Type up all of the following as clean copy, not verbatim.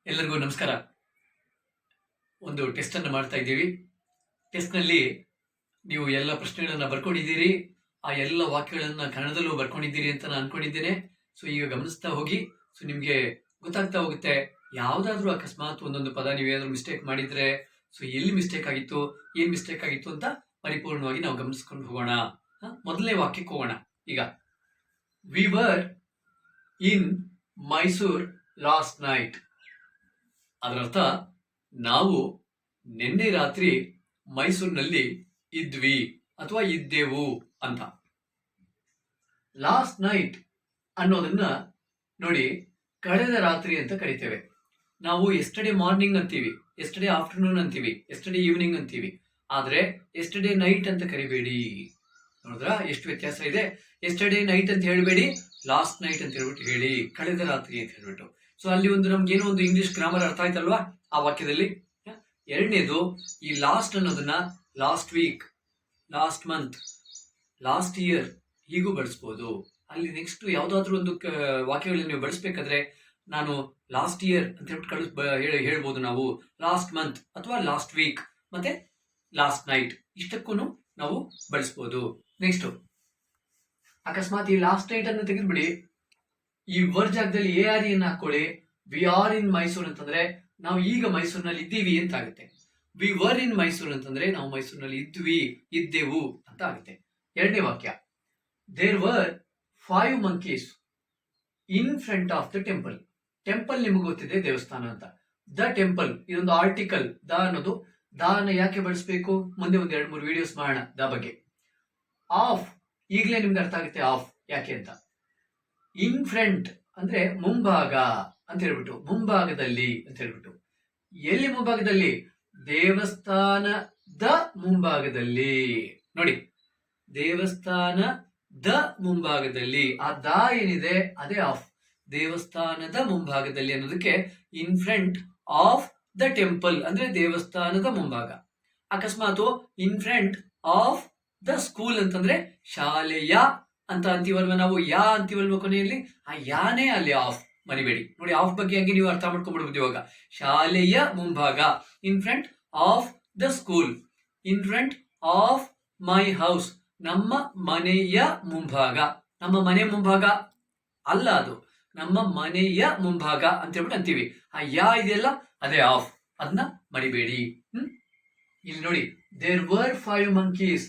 ಎಲ್ಲರಿಗೂ ನಮಸ್ಕಾರ. ಒಂದು ಟೆಸ್ಟ್ ಅನ್ನು ಮಾಡ್ತಾ ಇದ್ದೀವಿ. ಟೆಸ್ಟ್ನಲ್ಲಿ ನೀವು ಎಲ್ಲ ಪ್ರಶ್ನೆಗಳನ್ನ ಬರ್ಕೊಂಡಿದ್ದೀರಿ. ಆ ಎಲ್ಲ ವಾಕ್ಯಗಳನ್ನ ಕನ್ನಡದಲ್ಲೂ ಬರ್ಕೊಂಡಿದ್ದೀರಿ ಅಂತ ನಾನು ಅನ್ಕೊಂಡಿದ್ದೇನೆ. ಸೊ ಈಗ ಗಮನಿಸ್ತಾ ಹೋಗಿ. ಸೊ ನಿಮ್ಗೆ ಗೊತ್ತಾಗ್ತಾ ಹೋಗುತ್ತೆ. ಯಾವ್ದಾದ್ರು ಅಕಸ್ಮಾತ್ ಒಂದೊಂದು ಪದ ನೀವೇನಾದ್ರು ಮಿಸ್ಟೇಕ್ ಮಾಡಿದ್ರೆ, ಸೊ ಎಲ್ಲಿ ಮಿಸ್ಟೇಕ್ ಆಗಿತ್ತು, ಏನ್ ಮಿಸ್ಟೇಕ್ ಆಗಿತ್ತು ಅಂತ ಪರಿಪೂರ್ಣವಾಗಿ ನಾವು ಗಮನಿಸ್ಕೊಂಡು ಹೋಗೋಣ. ಮೊದಲನೇ ವಾಕ್ಯಕ್ಕೆ ಹೋಗೋಣ. ಈಗ V were in Mysore last night. ಅದರರ್ಥ ನಾವು ನಿನ್ನೆ ರಾತ್ರಿ ಮೈಸೂರಿನಲ್ಲಿ ಇದ್ವಿ ಅಥವಾ ಇದ್ದೆವು ಅಂತ. ಲಾಸ್ಟ್ ನೈಟ್ ಅನ್ನೋದನ್ನ ನೋಡಿ, ಕಳೆದ ರಾತ್ರಿ ಅಂತ ಕರಿತೇವೆ ನಾವು. ಎಸ್ಟರ್ಡೇ ಮಾರ್ನಿಂಗ್ ಅಂತೀವಿ, ಎಸ್ಟರ್ಡೇ ಆಫ್ಟರ್ನೂನ್ ಅಂತೀವಿ, ಎಸ್ಟರ್ಡೇ ಈವ್ನಿಂಗ್ ಅಂತೀವಿ. ಆದ್ರೆ ಎಸ್ಟರ್ಡೇ ನೈಟ್ ಅಂತ ಕರಿಬೇಡಿ. ನೋಡಿದ್ರ ಎಷ್ಟು ವ್ಯತ್ಯಾಸ ಇದೆ. ಎಸ್ಟರ್ಡೇ ನೈಟ್ ಅಂತ ಹೇಳ್ಬೇಡಿ, ಲಾಸ್ಟ್ ನೈಟ್ ಅಂತ ಹೇಳ್ಬಿಟ್ಟು ಹೇಳಿ, ಕಳೆದ ರಾತ್ರಿ ಅಂತ ಹೇಳ್ಬಿಟ್ಟು. ಸೊ ಅಲ್ಲಿ ಒಂದು ನಮ್ಗೆ ಏನೋ ಒಂದು ಇಂಗ್ಲಿಷ್ ಗ್ರಾಮರ್ ಅರ್ಥ ಆಯ್ತಲ್ವಾ ಆ ವಾಕ್ಯದಲ್ಲಿ. ಎರಡನೇದು, ಈ ಲಾಸ್ಟ್ ಅನ್ನೋದನ್ನ last week, last month, last year ಹೀಗೂ ಬಳಸ್ಬೋದು. ಅಲ್ಲಿ ನೆಕ್ಸ್ಟ್ ಯಾವ್ದಾದ್ರು ಒಂದು ವಾಕ್ಯಗಳಲ್ಲಿ ನೀವು ಬಳಸ್ಬೇಕಾದ್ರೆ ನಾನು ಲಾಸ್ಟ್ ಇಯರ್ ಅಂತ ಹೇಳ್ಬಿಟ್ಟು ಹೇಳ್ಬೋದು ನಾವು. ಲಾಸ್ಟ್ ಮಂತ್ ಅಥವಾ ಲಾಸ್ಟ್ ವೀಕ್ ಮತ್ತೆ ಲಾಸ್ಟ್ ನೈಟ್ ಇಷ್ಟಕ್ಕೂ ನಾವು ಬಳಸ್ಬೋದು. ನೆಕ್ಸ್ಟ್, ಅಕಸ್ಮಾತ್ ಈ ಲಾಸ್ಟ್ ನೈಟ್ ಅನ್ನು ತೆಗೆದ್ಬಿಡಿ, ಈ ವರ್ ಜಾಗದಲ್ಲಿ ARE ಅನ್ನು ಹಾಕೊಳ್ಳಿ. ವಿ ಆರ್ ಇನ್ ಮೈಸೂರು ಅಂತಂದ್ರೆ ನಾವು ಈಗ ಮೈಸೂರಿನಲ್ಲಿ ಇದ್ದೀವಿ ಅಂತ ಆಗುತ್ತೆ. ವಿ ವರ್ ಇನ್ ಮೈಸೂರು ಅಂತಂದ್ರೆ ನಾವು ಮೈಸೂರಿನಲ್ಲಿ ಇದ್ವಿ, ಇದ್ದೆವು ಅಂತ ಆಗುತ್ತೆ. ಎರಡನೇ ವಾಕ್ಯ, there were 5 monkeys in front of the temple. Temple ನಿಮಗೆ ಗೊತ್ತಿದೆ, ದೇವಸ್ಥಾನ ಅಂತ. ದ ಟೆಂಪಲ್ ಇದೊಂದು ಆರ್ಟಿಕಲ್. ದ ಅನ್ನೋದು, ದಾನ ಯಾಕೆ ಬಳಸಬೇಕು, ಮುಂದೆ ಒಂದು 2-3 ವಿಡಿಯೋಸ್ ಮಾಡೋಣ ದ ಬಗ್ಗೆ. ಆಫ್ ಈಗಲೇ ನಿಮ್ಗೆ ಅರ್ಥ ಆಗುತ್ತೆ ಆಫ್ ಯಾಕೆ ಅಂತ. ಇನ್ ಫ್ರಂಟ್ ಅಂದ್ರೆ ಮುಂಭಾಗ ಅಂತ ಹೇಳ್ಬಿಟ್ಟು, ಮುಂಭಾಗದಲ್ಲಿ ಅಂತ ಹೇಳ್ಬಿಟ್ಟು. ಎಲ್ಲಿ ಮುಂಭಾಗದಲ್ಲಿ? ದೇವಸ್ಥಾನದ ಮುಂಭಾಗದಲ್ಲಿ. ನೋಡಿ, ದೇವಸ್ಥಾನದ ಮುಂಭಾಗದಲ್ಲಿ. ಆ ದ ಏನಿದೆ ಅದೇ ಆಫ್. ದೇವಸ್ಥಾನದ ಮುಂಭಾಗದಲ್ಲಿ ಅನ್ನೋದಕ್ಕೆ ಇನ್ ಫ್ರಂಟ್ ಆಫ್ ದ ಟೆಂಪಲ್ ಅಂದ್ರೆ ದೇವಸ್ಥಾನದ ಮುಂಭಾಗ. ಅಕಸ್ಮಾತ್ ಇನ್ ಫ್ರಂಟ್ ಆಫ್ ದ ಸ್ಕೂಲ್ ಅಂತಂದ್ರೆ ಶಾಲೆಯ ಅಂತ ಅಂತೀವಲ್ವ ನಾವು. ಯಾ ಅಂತೀವಲ್ವ ಕೊನೆಯಲ್ಲಿ, ಆ ಯಾನೇ ಅಲ್ಲಿ ಆಫ್ ಮರಿಬೇಡಿ. ನೋಡಿ, ಆಫ್ ಬಗ್ಗೆ ಹಂಗೆ ನೀವು ಅರ್ಥ ಮಾಡ್ಕೊಂಡ್ಬಿಡ್ಬೋದು ಇವಾಗ. ಶಾಲೆಯ ಮುಂಭಾಗ, ಇನ್ front of the school, in front of my house, ನಮ್ಮ ಮನೆಯ ಮುಂಭಾಗ. ನಮ್ಮ ಮನೆ ಮುಂಭಾಗ ಅಲ್ಲ ಅದು, ನಮ್ಮ ಮನೆಯ ಮುಂಭಾಗ ಅಂತ ಹೇಳ್ಬಿಟ್ಟು ಅಂತೀವಿ. ಆ ಯಾ ಇದೆಯಲ್ಲ ಅದೇ ಆಫ್, ಅದನ್ನ ಮರಿಬೇಡಿ. ಇಲ್ಲಿ ನೋಡಿ, ದೇರ್ ವರ್ 5 monkeys.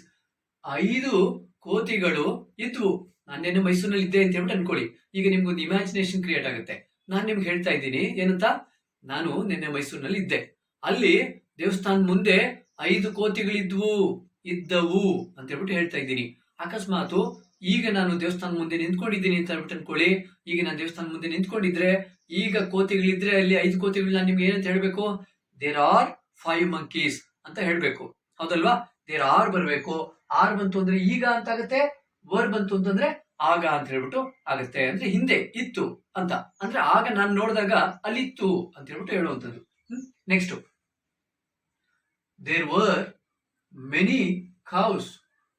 5 ಕೋತಿಗಳು ಇದ್ವು. ನಾನೇನು ಮೈಸೂರಿನಲ್ಲಿ ಇದ್ದೆ ಅಂತ ಹೇಳ್ಬಿಟ್ಟು ಅನ್ಕೊಳ್ಳಿ. ಈಗ ನಿಮ್ಗೊಂದು ಇಮ್ಯಾಜಿನೇಷನ್ ಕ್ರಿಯೇಟ್ ಆಗುತ್ತೆ. ನಾನು ನಿಮ್ಗೆ ಹೇಳ್ತಾ ಇದ್ದೀನಿ ಏನಂತ, ನಾನು ನಿನ್ನೆ ಮೈಸೂರಿನಲ್ಲಿ ಇದ್ದೆ. ಅಲ್ಲಿ ದೇವಸ್ಥಾನದ ಮುಂದೆ 5 ಕೋತಿಗಳಿದ್ದವು ಅಂತ ಹೇಳ್ಬಿಟ್ಟು ಹೇಳ್ತಾ ಇದ್ದೀನಿ. ಅಕಸ್ಮಾತ್ ಈಗ ನಾನು ದೇವಸ್ಥಾನದ ಮುಂದೆ ನಿಂತ್ಕೊಂಡಿದ್ದೀನಿ ಅಂತ ಹೇಳ್ಬಿಟ್ಟು ಅನ್ಕೊಳ್ಳಿ. ಈಗ ನಾನು ದೇವಸ್ಥಾನದ ಮುಂದೆ ನಿಂತ್ಕೊಂಡಿದ್ರೆ, ಈಗ ಕೋತಿಗಳಿದ್ರೆ ಅಲ್ಲಿ 5 ಕೋತಿಗಳು, ನಾನು ನಿಮ್ಗೆ ಏನಂತ ಹೇಳ್ಬೇಕು? ದೇರ್ ಆರ್ 5 monkeys ಅಂತ ಹೇಳ್ಬೇಕು, ಹೌದಲ್ವಾ? ದೇರ್ ಆರ್ ಬರ್ಬೇಕು. ಆರ್ ಬಂತು ಅಂದ್ರೆ ಈಗ ಅಂತ ಆಗುತ್ತೆ, ವರ್ ಬಂತು ಅಂತಂದ್ರೆ ಆಗ ಅಂತ ಹೇಳ್ಬಿಟ್ಟು ಆಗುತ್ತೆ. ಅಂದ್ರೆ ಹಿಂದೆ ಇತ್ತು ಅಂತ, ಅಂದ್ರೆ ಆಗ ನಾನು ನೋಡಿದಾಗ ಅಲ್ಲಿತ್ತು ಅಂತ ಹೇಳ್ಬಿಟ್ಟು ಹೇಳುವಂಥದ್ದು. Next, there were many cows.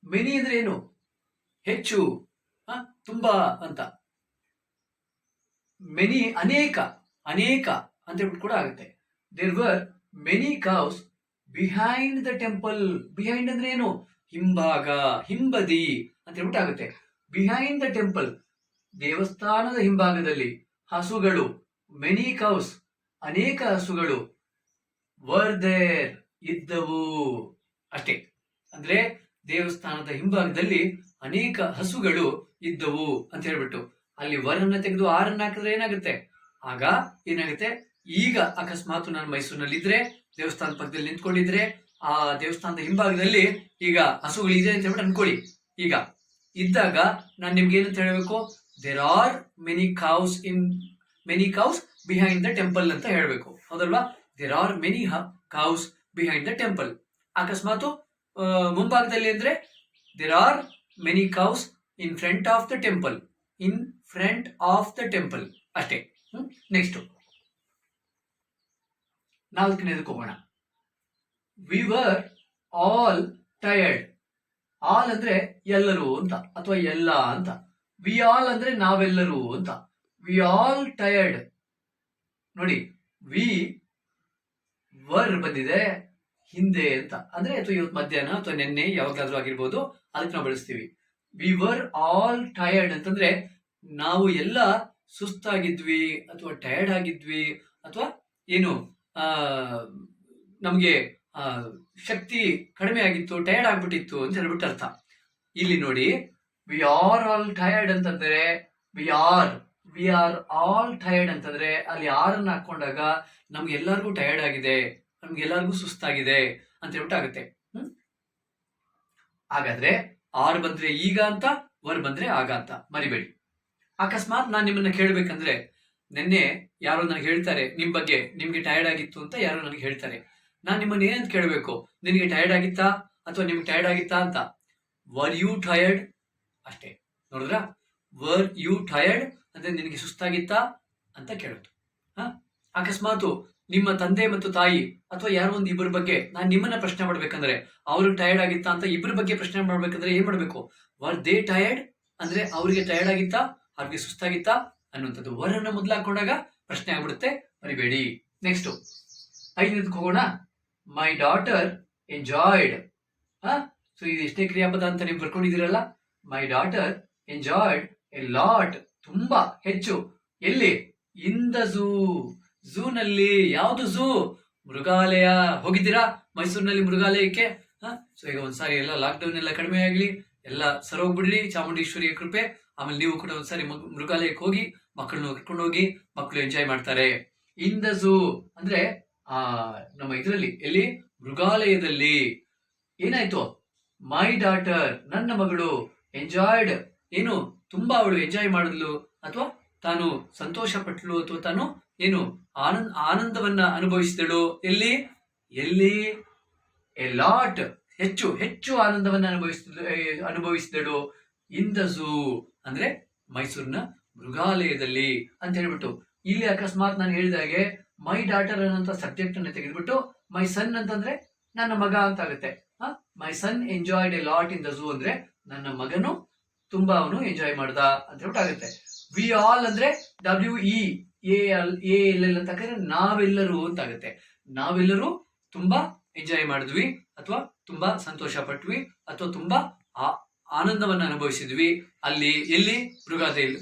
Many ಅಂದ್ರೆ ಏನು? ಹೆಚ್ಚು, ತುಂಬಾ ಅಂತ. ಮೆನಿ ಅನೇಕ, ಅನೇಕ ಅಂತ ಹೇಳ್ಬಿಟ್ಟು ಕೂಡ ಆಗುತ್ತೆ. There were many cows behind the temple. Behind ಅಂದ್ರೆ ಏನು? ಹಿಂಭಾಗ, ಹಿಂಬದಿ ಅಂತ ಹೇಳ್ಬಿಟ್ಟು ಆಗುತ್ತೆ. ಬಿಹೈಂಡ್ ದ ಟೆಂಪಲ್, ದೇವಸ್ಥಾನದ ಹಿಂಭಾಗದಲ್ಲಿ ಹಸುಗಳು. ಮೆನಿ ಕೌಸ್, ಅನೇಕ ಹಸುಗಳು. ವರ್ ದೇರ್, ಇದ್ದವು ಅಷ್ಟೇ. ಅಂದ್ರೆ ದೇವಸ್ಥಾನದ ಹಿಂಭಾಗದಲ್ಲಿ ಅನೇಕ ಹಸುಗಳು ಇದ್ದವು ಅಂತ ಹೇಳ್ಬಿಟ್ಟು ಅಲ್ಲಿ ವರನ್ನ ತೆಗೆದು ಆರನ್ನ ಹಾಕಿದ್ರೆ ಏನಾಗುತ್ತೆ? ಆಗ ಏನಾಗುತ್ತೆ? ಈಗ ಅಕಸ್ಮಾತ್ ನಾನು ಮೈಸೂರಿನಲ್ಲಿ ಇದ್ರೆ, ದೇವಸ್ಥಾನದ ಪಕ್ಕದಲ್ಲಿ ನಿಂತ್ಕೊಂಡಿದ್ರೆ, ಆ ದೇವಸ್ಥಾನದ ಹಿಂಭಾಗದಲ್ಲಿ ಈಗ ಹಸುಗಳಿದೆ ಅಂತ ಹೇಳ್ಬಿಟ್ಟು ಅನ್ಕೊಳ್ಳಿ. ಈಗ ಇದ್ದಾಗ ನಾನು ನಿಮ್ಗೆ ಏನಂತ ಹೇಳಬೇಕು? There are many cows behind the temple ಅಂತ ಹೇಳ್ಬೇಕು, ಹೌದಲ್ವಾ? There are many cows behind the temple. ಅಕಸ್ಮಾತ್ ಮುಂಭಾಗದಲ್ಲಿ ಅಂದ್ರೆ there are many cows in front of the temple, in front of the temple ಅಷ್ಟೇ. ನೆಕ್ಸ್ಟ್, 4ನೇದಕ್ಕೆ ಹೋಗೋಣ. We were all tired. All ಅಂದ್ರೆ ಎಲ್ಲರೂ ಅಂತ ಅಥವಾ ಎಲ್ಲ ಅಂತ. ವಿ ಆಲ್ ಅಂದ್ರೆ ನಾವೆಲ್ಲರೂ ಅಂತ. We all tired. ನೋಡಿ, ವಿ ವರ್ ಬಂದಿದೆ ಹಿಂದೆ ಅಂತ, ಅಂದ್ರೆ ಅಥವಾ ಇವತ್ತು ಮಧ್ಯಾಹ್ನ ಅಥವಾ ನಿನ್ನೆ ಯಾವಾಗ್ಲಾದ್ರೂ ಆಗಿರ್ಬೋದು, ಅದಕ್ಕೆ ನಾವು ಬಳಸ್ತೀವಿ. ವಿ ವರ್ ಆಲ್ ಟಯರ್ಡ್ ಅಂತಂದ್ರೆ ನಾವು ಎಲ್ಲ ಸುಸ್ತಾಗಿದ್ವಿ ಅಥವಾ ಟಯರ್ಡ್ ಆಗಿದ್ವಿ ಅಥವಾ ಏನು ಆ ನಮ್ಗೆ ಶಕ್ತಿ ಕಡಿಮೆ ಆಗಿತ್ತು, ಟಯರ್ಡ್ ಆಗ್ಬಿಟ್ಟಿತ್ತು ಅಂತ ಹೇಳ್ಬಿಟ್ಟು ಅರ್ಥ. ಇಲ್ಲಿ ನೋಡಿ, ವಿ ಆರ್ ಆಲ್ ಟಯರ್ಡ್ ಅಂತಂದ್ರೆ ವಿ ಆರ್ ಆಲ್ ಟಯರ್ಡ್ ಅಂತಂದ್ರೆ ಅಲ್ಲಿ ಆರನ್ನ ಹಾಕೊಂಡಾಗ ನಮ್ಗೆ ಎಲ್ಲರಿಗೂ ಟಯರ್ಡ್ ಆಗಿದೆ, ನಮ್ಗೆಲ್ಲರಿಗೂ ಸುಸ್ತಾಗಿದೆ ಅಂತ ಹೇಳ್ಬಿಟ್ಟು ಆಗುತ್ತೆ. ಹಾಗಾದ್ರೆ ಆರ್ ಬಂದ್ರೆ ಈಗ ಅಂತ, ವರ್ ಬಂದ್ರೆ ಆಗ ಅಂತ ಮರಿಬೇಡಿ. ಅಕಸ್ಮಾತ್ ನಾನು ನಿಮ್ಮನ್ನ ಕೇಳ್ಬೇಕಂದ್ರೆ, ನಿನ್ನೆ ಯಾರೋ ನನಗೆ ಹೇಳ್ತಾರೆ ನಿಮ್ ಬಗ್ಗೆ, ನಿಮ್ಗೆ ಟಯರ್ಡ್ ಆಗಿತ್ತು ಅಂತ ಯಾರೋ ನನಗೆ ಹೇಳ್ತಾರೆ. ನಾನ್ ನಿಮ್ಮನ್ನ ಏನಂತ ಕೇಳಬೇಕು, ನಿನಗೆ ಟಯರ್ಡ್ ಆಗಿತ್ತಾ ಅಥವಾ ನಿಮ್ಗೆ ಟಯರ್ಡ್ ಆಗಿತ್ತಾ ಅಂತ. ವರ್ ಯು ಟಯರ್ಡ್ ಅಷ್ಟೇ. ನೋಡಿದ್ರ, ವರ್ ಯು ಟಯರ್ಡ್ ಅಂದ್ರೆ ನಿನಗೆ ಸುಸ್ತಾಗಿತ್ತಾ ಅಂತ ಕೇಳೋದು. ಅಕಸ್ಮಾತ್ ನಿಮ್ಮ ತಂದೆ ಮತ್ತು ತಾಯಿ ಅಥವಾ ಯಾರೋ ಒಂದು ಇಬ್ಬರ ಬಗ್ಗೆ ನಾನು ನಿಮ್ಮನ್ನ ಪ್ರಶ್ನೆ ಮಾಡ್ಬೇಕಂದ್ರೆ, ಅವ್ರಿಗೆ ಟಯರ್ಡ್ ಆಗಿತ್ತಾ ಅಂತ ಇಬ್ಬರ ಬಗ್ಗೆ ಪ್ರಶ್ನೆ ಮಾಡ್ಬೇಕಂದ್ರೆ ಏನ್ ಮಾಡ್ಬೇಕು? ವರ್ ದೇ ಟಯರ್ಡ್ ಅಂದ್ರೆ ಅವ್ರಿಗೆ ಟಯರ್ಡ್ ಆಗಿತ್ತಾ, ಅವ್ರಿಗೆ ಸುಸ್ತಾಗಿತ್ತಾ ಅನ್ನುವಂಥದ್ದು. ವರನ್ನ ಮೊದಲು ಹಾಕೊಂಡಾಗ ಪ್ರಶ್ನೆ ಆಗ್ಬಿಡುತ್ತೆ, ಮರಿಬೇಡಿ. ನೆಕ್ಸ್ಟ್ 5ನೇದಕ್ಕೆ ಹೋಗೋಣ. ಮೈ ಡಾಟರ್ ಎಂಜಾಯ್ಡ್. ಸೊ ಇದು ಎಷ್ಟೇ ಕ್ರಿಯಾಪದ ಅಂತ ನೀವು ಬರ್ಕೊಂಡಿದ್ದೀರಲ್ಲ. My daughter enjoyed a lot, ತುಂಬಾ ಹೆಚ್ಚು. ಎಲ್ಲಿ? ಇನ್ ದ ಝೂ, ಝೂನಲ್ಲಿ. ಯಾವ್ದು ಝೂ? ಮೃಗಾಲಯ. ಹೋಗಿದ್ದೀರಾ ಮೈಸೂರಿನಲ್ಲಿ ಮೃಗಾಲಯಕ್ಕೆ? ಸೊ ಈಗ ಒಂದ್ಸಾರಿ ಎಲ್ಲ ಲಾಕ್ಡೌನ್ ಎಲ್ಲ ಕಡಿಮೆ ಆಗ್ಲಿ, ಎಲ್ಲ ಸರೋಗ್ಬಿಡ್ಲಿ ಚಾಮುಂಡೇಶ್ವರಿಯ ಕೃಪೆ. ಆಮೇಲೆ ನೀವು ಕೂಡ ಒಂದ್ಸಾರಿ ಮೃಗಾಲಯಕ್ಕೆ ಹೋಗಿ ಮಕ್ಕಳನ್ನ ಕರ್ಕೊಂಡು ಹೋಗಿ, ಮಕ್ಕಳು ಎಂಜಾಯ್ ಮಾಡ್ತಾರೆ. ಇನ್ ದ ಝೂ ಅಂದ್ರೆ ನಮ್ಮ ಇದರಲ್ಲಿ, ಎಲ್ಲಿ? ಮೃಗಾಲಯದಲ್ಲಿ. ಏನಾಯ್ತು? ಮೈ ಡಾಟರ್, ನನ್ನ ಮಗಳು, ಎಂಜಾಯ್ಡ್ ಏನು? ತುಂಬಾ ಅವಳು ಎಂಜಾಯ್ ಮಾಡಿದ್ಲು ಅಥವಾ ತಾನು ಸಂತೋಷ ಪಟ್ಲು ಅಥವಾ ತಾನು ಏನು ಆನಂದವನ್ನ ಅನುಭವಿಸಿದಳು. ಎಲ್ಲಿ? ಎ ಲಾಟ್, ಹೆಚ್ಚು ಹೆಚ್ಚು ಆನಂದವನ್ನ ಅನುಭವಿಸಿದಳು. ಇನ್ ದ ಝೂ ಅಂದ್ರೆ ಮೈಸೂರಿನ ಮೃಗಾಲಯದಲ್ಲಿ ಅಂತ ಹೇಳ್ಬಿಟ್ಟು. ಇಲ್ಲಿ ಅಕಸ್ಮಾತ್ ನಾನು ಹೇಳಿದಾಗೆ ಮೈ ಡಾಟರ್ ಅನ್ನೋಂಥ ಸಬ್ಜೆಕ್ಟ್ ಅನ್ನ ತೆಗೆದ್ಬಿಟ್ಟು ಮೈ ಸನ್ ಅಂತಂದ್ರೆ ನನ್ನ ಮಗ ಅಂತ ಆಗುತ್ತೆ. My son enjoyed a lot in the zoo ಅಂದ್ರೆ ನನ್ನ ಮಗನು ತುಂಬಾ ಅವನು ಎಂಜಾಯ್ ಮಾಡ್ದ ಅಂತ ಹೇಳ್ಬಿಟ್ಟು ಆಗುತ್ತೆ. ವಿ ಆಲ್ ಅಂದ್ರೆ WEALL ಅಂತ ನಾವೆಲ್ಲರೂ ಅಂತ ಆಗುತ್ತೆ. ನಾವೆಲ್ಲರೂ ತುಂಬಾ ಎಂಜಾಯ್ ಮಾಡಿದ್ವಿ ಅಥವಾ ತುಂಬಾ ಸಂತೋಷ ಪಟ್ವಿ ಅಥವಾ ತುಂಬಾ ಆನಂದವನ್ನ ಅನುಭವಿಸಿದ್ವಿ. ಅಲ್ಲಿ ಎಲ್ಲಿ?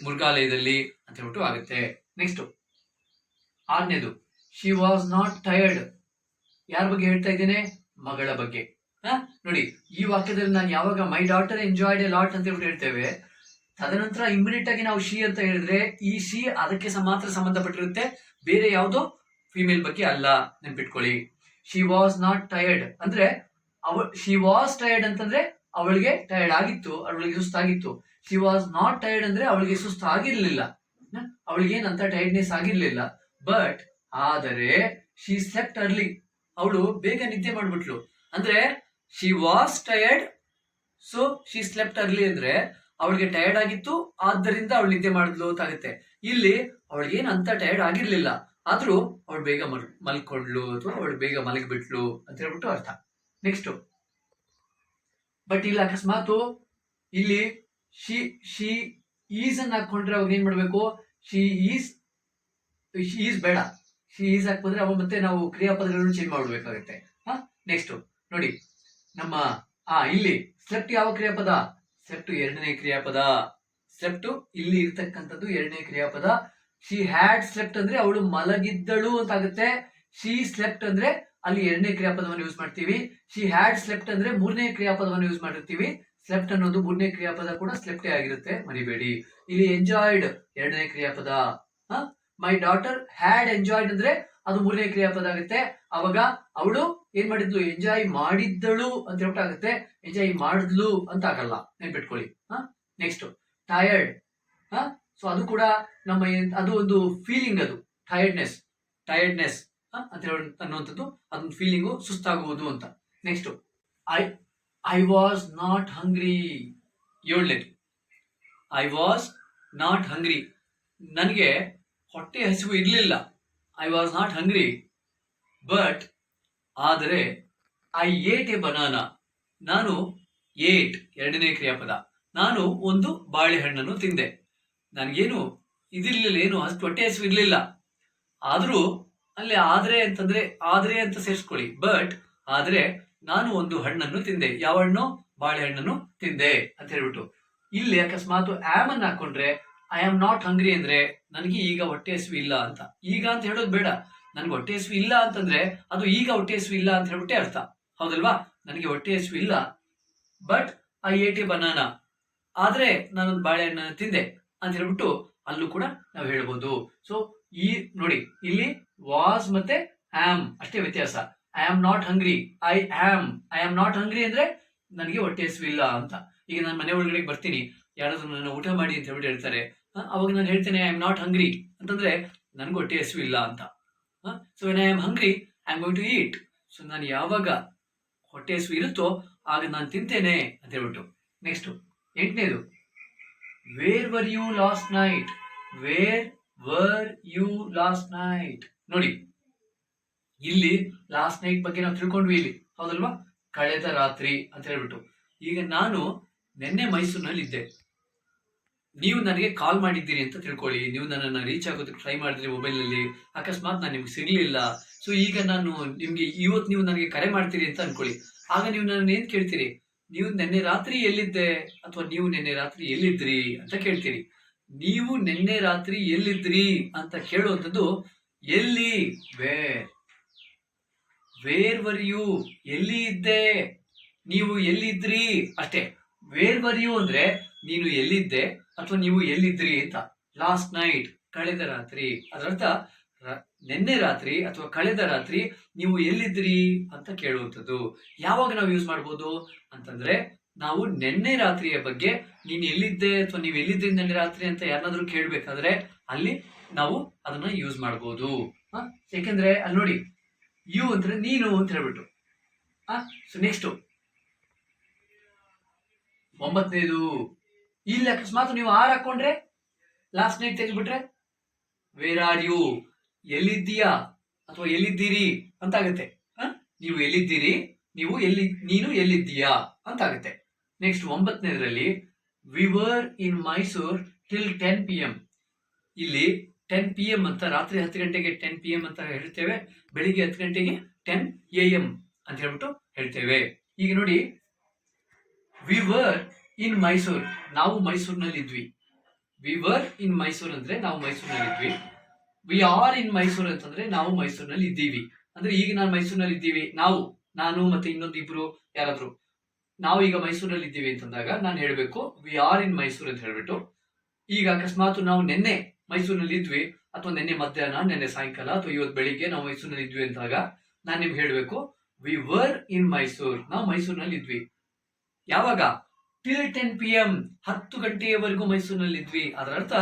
ಮೃಗಾಲಯದಲ್ಲಿ ಅಂತ ಹೇಳ್ಬಿಟ್ಟು ಆಗುತ್ತೆ. ನೆಕ್ಸ್ಟ್ 6ನೇದು, ಶಿ ವಾಸ್ ನಾಟ್ ಟಯರ್ಡ್. ಯಾರ ಬಗ್ಗೆ ಹೇಳ್ತಾ ಇದ್ದೇನೆ? ಮಗಳ ಬಗ್ಗೆ. ನೋಡಿ, ಈ ವಾಕ್ಯದಲ್ಲಿ ನಾನು ಯಾವಾಗ ಮೈ ಡಾಟರ್ ಎಂಜಾಯ್ಡ್ ಎ ಲಾಟ್ ಅಂತ ಹೇಳ್ಬಿಟ್ಟು ಹೇಳ್ತೇವೆ, ತದನಂತರ ಇಮಿಡಿಯೇಟ್ ಆಗಿ ನಾವು ಶಿ ಅಂತ ಹೇಳಿದ್ರೆ ಈ ಶಿ ಅದಕ್ಕೆ ಮಾತ್ರ ಸಂಬಂಧಪಟ್ಟಿರುತ್ತೆ, ಬೇರೆ ಯಾವುದೋ ಫಿಮೇಲ್ ಬಗ್ಗೆ ಅಲ್ಲ. ನೆನ್ಪಿಟ್ಕೊಳ್ಳಿ. ಶಿ ವಾಸ್ ನಾಟ್ ಟಯರ್ಡ್ ಅಂದ್ರೆ ಶಿ ವಾಸ್ ಟಯರ್ಡ್ ಅಂತಂದ್ರೆ ಅವಳಿಗೆ ಟಯರ್ಡ್ ಆಗಿತ್ತು, ಅವಳಿಗೆ ಸುಸ್ತಾಗಿತ್ತು. ಶಿ ವಾಸ್ ನಾಟ್ ಟಯರ್ಡ್ ಅಂದ್ರೆ ಅವಳಿಗೆ ಸುಸ್ತು ಆಗಿರ್ಲಿಲ್ಲ, ಅವಳಿಗೆ ಏನಂತ ಟಯರ್ಡ್ನೆಸ್ ಆಗಿರ್ಲಿಲ್ಲ. ಬಟ್ ಆದರೆ ಶಿ ಸ್ಲೆಪ್ಟ್ ಅರ್ಲಿ, ಅವಳು ಬೇಗ ನಿದ್ದೆ ಮಾಡ್ಬಿಟ್ಲು. ಅಂದ್ರೆ she was tired, so she slept early ಅಂದ್ರೆ ಅವಳಿಗೆ ಟಯರ್ಡ್ ಆಗಿತ್ತು, ಆದ್ದರಿಂದ ಅವಳು ನಿದ್ದೆ ಮಾಡಿದ್ಲು ಅಂತ ಆಗುತ್ತೆ. ಇಲ್ಲಿ ಅವಳಿಗೆ ಏನಂತ ಟಯರ್ಡ್ ಆಗಿರ್ಲಿಲ್ಲ, ಆದ್ರೂ ಅವಳು ಬೇಗ ಮಲ್ಕೊಂಡ್ಲು ಅಥವಾ ಅವಳು ಬೇಗ ಮಲಗಿಬಿಟ್ಲು ಅಂತ ಹೇಳ್ಬಿಟ್ಟು ಅರ್ಥ. ನೆಕ್ಸ್ಟ್, ಬಟ್ ಇಲ್ಲಿ ಅಕಸ್ಮಾತ್ ಇಲ್ಲಿ ಶಿ ಈಸ್ ಅನ್ನ ಹಾಕೊಂಡ್ರೆ ಅವಾಗ ಏನ್ ಮಾಡ್ಬೇಕು? ಶಿ ಈಸ್ ಬೇಡ, ಶಿ ಈಸ್ ಹಾಕಿದ್ರೆ ಅವಾಗ ಮತ್ತೆ ನಾವು ಕ್ರಿಯಾಪದಗಳನ್ನು ಚೇಂಜ್ ಮಾಡ್ಬೇಕಾಗುತ್ತೆ. ನೆಕ್ಸ್ಟ್ ನೋಡಿ, ನಮ್ಮ ಇಲ್ಲಿ ಸ್ಲೆಪ್ಟ್ ಯಾವ ಕ್ರಿಯಾಪದ? ಸ್ಲೆಪ್ಟ್ 2ನೇ ಕ್ರಿಯಾಪದ. ಸ್ಲೆಪ್ಟ್ ಇಲ್ಲಿ ಇರ್ತಕ್ಕಂಥದ್ದು 2ನೇ ಕ್ರಿಯಾಪದ. ಶಿ ಹ್ಯಾಡ್ ಸ್ಲೆಪ್ಟ್ ಅಂದ್ರೆ ಅವಳು ಮಲಗಿದ್ದಳು ಅಂತ ಆಗುತ್ತೆ. ಶಿ ಸ್ಲೆಪ್ಟ್ ಅಂದ್ರೆ ಅಲ್ಲಿ 2ನೇ ಕ್ರಿಯಾಪದವನ್ನು ಯೂಸ್ ಮಾಡ್ತೀವಿ. ಶಿ ಹ್ಯಾಡ್ ಸ್ಲೆಪ್ಟ್ ಅಂದ್ರೆ 3ನೇ ಕ್ರಿಯಾಪದವನ್ನು ಯೂಸ್ ಮಾಡಿರ್ತೀವಿ. ಸ್ಲೆಪ್ಟ್ ಅನ್ನೋದು 3ನೇ ಕ್ರಿಯಾಪದ ಕೂಡ ಸ್ಲೆಪ್ಟೇ ಆಗಿರುತ್ತೆ, ಮರಿಬೇಡಿ. ಇಲ್ಲಿ ಎಂಜಾಯ್ಡ್ 2ನೇ ಕ್ರಿಯಾಪದ. ಮೈ ಡಾಟರ್ ಹ್ಯಾಡ್ ಎಂಜಾಯ್ಡ್ ಅಂದ್ರೆ ಅದು 3ನೇ ಕ್ರಿಯಾಪದ ಆಗುತ್ತೆ. ಅವಾಗ ಅವಳು ಏನ್ ಮಾಡಿದ್ಲು? ಎಂಜಾಯ್ ಮಾಡಿದ್ದಳು ಅಂತ ಹೇಳ್ಬಿಟ್ಟು ಆಗುತ್ತೆ, ಎಂಜಾಯ್ ಮಾಡಿದ್ಲು ಅಂತ ಆಗಲ್ಲ, ನೆನ್ಪಿಟ್ಕೊಳ್ಳಿ. Next tired. ಸೊ ಅದು ಕೂಡ ನಮ್ಮ ಅದು ಒಂದು ಫೀಲಿಂಗ್, ಅದು ಟಯರ್ಡ್ನೆಸ್ ಅಂತ ಹೇಳಿ ಅನ್ನುವಂಥದ್ದು ಅದೊಂದು ಫೀಲಿಂಗು, ಸುಸ್ತಾಗುವುದು ಅಂತ. Next I was not hungry. 7ನೇದು, ಐ ವಾಸ್ ನಾಟ್ ಹಂಗ್ರಿ, ನನಗೆ ಹೊಟ್ಟೆ ಹಸಿವು ಇರಲಿಲ್ಲ. I was not hungry but ಆದರೆ ಐ ಏಟ್ ಎ ಬನಾನಾ, ನಾನು ಏಟ್ 2ನೇ ಕ್ರಿಯಾಪದ, ನಾನು ಒಂದು ಬಾಳೆಹಣ್ಣನ್ನು ತಿಂದೆ. ನನಗೇನು ಇದಿರ್ಲಿಲ್ಲ, ಏನು ಅಷ್ಟು ಹೊಟ್ಟೆ ಹಸಿವು ಇರಲಿಲ್ಲ, ಆದರೂ ಅಲ್ಲಿ ಆದ್ರೆ ಅಂತಂದ್ರೆ ಆದ್ರೆ ಅಂತ ಸೇರಿಸ್ಕೊಳ್ಳಿ. ಬಟ್ ಆದ್ರೆ ನಾನು ಒಂದು ಹಣ್ಣನ್ನು ತಿಂದೆ. ಯಾವ ಹಣ್ಣು? ಬಾಳೆಹಣ್ಣನ್ನು ತಿಂದೆ ಅಂತ ಹೇಳ್ಬಿಟ್ಟು. ಇಲ್ಲಿ ಅಕಸ್ಮಾತ್ ಆಮ್ ಅನ್ನು ಹಾಕೊಂಡ್ರೆ ಐ ಆಮ್ ನಾಟ್ ಹಂಗ್ರಿ ಅಂದ್ರೆ ನನಗೆ ಈಗ ಹೊಟ್ಟೆ ಹಸಿವು ಇಲ್ಲ ಅಂತ. ಈಗ ಅಂತ ಹೇಳೋದು ಬೇಡ. ನನ್ಗೆ ಹೊಟ್ಟೆ ಹಸಿವು ಇಲ್ಲ ಅಂತಂದ್ರೆ ಅದು ಈಗ ಹೊಟ್ಟೆ ಹಸಿವು ಇಲ್ಲ ಅಂತ ಹೇಳ್ಬಿಟ್ಟೆ ಅರ್ಥ. ಹೌದಲ್ವಾ? ನನಗೆ ಹೊಟ್ಟೆ ಹಸಿವು ಇಲ್ಲ, but I ate a banana, ಆದ್ರೆ ನಾನೊಂದು ಬಾಳೆಹಣ್ಣನ್ನು ತಿಂದೆ ಅಂತ ಹೇಳ್ಬಿಟ್ಟು ಅಲ್ಲೂ ಕೂಡ ನಾವು ಹೇಳ್ಬೋದು. ಸೊ ಈ ನೋಡಿ, ಇಲ್ಲಿ ವಾಸ್ ಮತ್ತೆ ಆಮ್ ಅಷ್ಟೇ ವ್ಯತ್ಯಾಸ. I am not hungry, I am not ಹಂಗ್ರಿ ಅಂದ್ರೆ ನನಗೆ ಹೊಟ್ಟೆ ಹಸಿವಿಲ್ಲ ಅಂತ. ಈಗ ನಾನು ಮನೆ ಒಳಗಡೆ ಬರ್ತೀನಿ, ಯಾರಾದ್ರೂ ನನ್ನ ಊಟ ಮಾಡಿ ಅಂತ ಹೇಳ್ಬಿಟ್ಟು ಹೇಳ್ತಾರೆ, ಅವಾಗ ನಾನು ಹೇಳ್ತೇನೆ ಐ ಆಮ್ ನಾಟ್ ಹಂಗ್ರಿ ಅಂತಂದ್ರೆ ನನ್ಗೆ ಹೊಟ್ಟೆ ಹಸಿವಿಲ್ಲ ಅಂತ. So when I am hungry I am going to eat. So ನಾನು ಯಾವಾಗ ಹೊಟ್ಟೆ ಹಸಿವು ಇರುತ್ತೋ ಆಗ ನಾನು ತಿಂತೇನೆ ಅಂತ ಹೇಳ್ಬಿಟ್ಟು. ನೆಕ್ಸ್ಟ್ 8ನೇದು, where were you last night. Where were you last night. ನೋಡಿ, ಇಲ್ಲಿ ಲಾಸ್ಟ್ ನೈಟ್ ಬಗ್ಗೆ ನಾವು ತಿಳ್ಕೊಂಡ್ವಿ ಇಲ್ಲಿ, ಹೌದಲ್ವಾ? ಕಳೆದ ರಾತ್ರಿ ಅಂತ ಹೇಳ್ಬಿಟ್ಟು. ಈಗ ನಾನು ನಿನ್ನೆ ಮೈಸೂರಿನಲ್ಲಿ ಇದ್ದೆ, ನೀವು ನನಗೆ ಕಾಲ್ ಮಾಡಿದ್ದೀರಿ ಅಂತ ತಿಳ್ಕೊಳ್ಳಿ. ನೀವು ನನ್ನನ್ನು ರೀಚ್ ಆಗೋದಕ್ಕೆ ಟ್ರೈ ಮಾಡಿದ್ರಿ ಮೊಬೈಲ್ನಲ್ಲಿ, ಅಕಸ್ಮಾತ್ ನಾನು ನಿಮ್ಗೆ ಸಿಗ್ಲಿಲ್ಲ. ಸೊ ಈಗ ನಾನು ನಿಮ್ಗೆ ಇವತ್ತು ನೀವು ನನಗೆ ಕರೆ ಮಾಡ್ತೀರಿ ಅಂತ ಅನ್ಕೊಳ್ಳಿ. ಆಗ ನೀವು ನನ್ನ ಏನ್ ಕೇಳ್ತೀರಿ? ನೀವು ನಿನ್ನೆ ರಾತ್ರಿ ಎಲ್ಲಿದ್ದೆ ಅಥವಾ ನೀವು ನಿನ್ನೆ ರಾತ್ರಿ ಎಲ್ಲಿದ್ರಿ ಅಂತ ಕೇಳ್ತೀರಿ. ನೀವು ನಿನ್ನೆ ರಾತ್ರಿ ಎಲ್ಲಿದ್ರಿ ಅಂತ ಕೇಳುವಂಥದ್ದು ಎಲ್ಲಿ, ವೇರ್ ವರ್ ಯು, ಎಲ್ಲಿ ಇದ್ದೆ, ನೀವು ಎಲ್ಲಿದ್ರಿ ಅಷ್ಟೇ. ವೇರ್ ವರ್ ಯು ಅಂದ್ರೆ ನೀನು ಎಲ್ಲಿದ್ದೆ ಅಥವಾ ನೀವು ಎಲ್ಲಿದ್ರಿ ಅಂತ. ಲಾಸ್ಟ್ ನೈಟ್ ಕಳೆದ ರಾತ್ರಿ, ಅದರರ್ಥ ನಿನ್ನೆ ರಾತ್ರಿ ಅಥವಾ ಕಳೆದ ರಾತ್ರಿ ನೀವು ಎಲ್ಲಿದ್ರಿ ಅಂತ ಕೇಳುವಂಥದ್ದು. ಯಾವಾಗ ನಾವು ಯೂಸ್ ಮಾಡ್ಬೋದು ಅಂತಂದ್ರೆ, ನಾವು ನಿನ್ನೆ ರಾತ್ರಿಯ ಬಗ್ಗೆ ನೀನು ಎಲ್ಲಿದ್ದೆ ಅಥವಾ ನೀವು ಎಲ್ಲಿದ್ರಿ ನಿನ್ನೆ ರಾತ್ರಿ ಅಂತ ಯಾರನ್ನಾದ್ರೂ ಕೇಳ್ಬೇಕಾದ್ರೆ ಅಲ್ಲಿ ನಾವು ಅದನ್ನ ಯೂಸ್ ಮಾಡ್ಬೋದು. ಯಾಕೆಂದ್ರೆ ಅಲ್ಲಿ ನೋಡಿ, ಯು ಅಂದ್ರೆ ನೀನು ಅಂತ ಹೇಳ್ಬಿಟ್ಟು. ಸೊ ನೆಕ್ಸ್ಟ್ 9ನೇದು, ಇಲ್ಲಿ ಅಕಸ್ಮಾತ್ ನೀವು ಆರ್ ಹಾಕೊಂಡ್ರೆ ಲಾಸ್ಟ್ ನೈಟ್ ತೆಗೆದ್ಬಿಟ್ರೆ ವೇರ್ ಆರ್ ಯು, ಎಲ್ಲಿದ್ದೀಯಾ ಅಥವಾ ಎಲ್ಲಿದ್ದೀರಿ ಅಂತ ಆಗುತ್ತೆ. ನೀವು ಎಲ್ಲಿದ್ದೀರಿ, ನೀನು ಎಲ್ಲಿದ್ದೀಯಾ ಅಂತ ಆಗುತ್ತೆ. ನೆಕ್ಸ್ಟ್ 9ನೇದ್ರಲ್ಲಿ we were in Mysore till 10 PM. ಇಲ್ಲಿ 10 PM ಅಂತ, ರಾತ್ರಿ 10 ಗಂಟೆಗೆ 10 PM ಅಂತ ಹೇಳ್ತೇವೆ, ಬೆಳಿಗ್ಗೆ 10 ಗಂಟೆಗೆ 10 AM ಅಂತ ಹೇಳ್ಬಿಟ್ಟು ಹೇಳ್ತೇವೆ. ಈಗ ನೋಡಿ, ವಿ ವರ್ ಇನ್ ಮೈಸೂರ್, ನಾವು ಮೈಸೂರಿನಲ್ಲಿ ಇದ್ವಿ. ವಿ ವರ್ ಇನ್ ಮೈಸೂರ್ ಅಂದ್ರೆ ನಾವು ಮೈಸೂರಿನಲ್ಲಿ ಇದ್ವಿ. ವಿ ಆರ್ ಇನ್ ಮೈಸೂರ್ ಅಂತಂದ್ರೆ ನಾವು ಮೈಸೂರಿನಲ್ಲಿ ಇದ್ದೀವಿ. ಅಂದ್ರೆ ಈಗ ನಾನು ಮೈಸೂರಿನಲ್ಲಿ ಇದ್ದೀವಿ, ನಾನು ಮತ್ತೆ ಇನ್ನೊಂದು ಇಬ್ರು ಯಾರಾದ್ರು, ನಾವು ಈಗ ಮೈಸೂರಲ್ಲಿ ಇದ್ದೀವಿ ಅಂತಂದಾಗ ನಾನು ಹೇಳ್ಬೇಕು ವಿ ಆರ್ ಇನ್ ಮೈಸೂರ್ ಅಂತ ಹೇಳ್ಬಿಟ್ಟು. ಈಗ ಅಕಸ್ಮಾತ್ ನಾವು ನಿನ್ನೆ ಮೈಸೂರಿನಲ್ಲಿ ಇದ್ವಿ ಅಥವಾ ನಿನ್ನೆ ಮಧ್ಯಾಹ್ನ, ನಿನ್ನೆ ಸಾಯಂಕಾಲ ಅಥವಾ ಇವತ್ತು ಬೆಳಿಗ್ಗೆ ನಾವು ಮೈಸೂರಿನಲ್ಲಿ ಇದ್ವಿ ಅಂದಾಗ ನಾನು ನಿಮ್ಗೆ ಹೇಳ್ಬೇಕು ವಿ ವರ್ ಇನ್ ಮೈಸೂರ್, ನಾವು ಮೈಸೂರಿನಲ್ಲಿ ಇದ್ವಿ. ಯಾವಾಗ? ಟಿಲ್ 10 PM, 10 ಗಂಟೆಯವರೆಗೂ ಮೈಸೂರಿನಲ್ಲಿ ಇದ್ವಿ. ಅದರ ಅರ್ಥ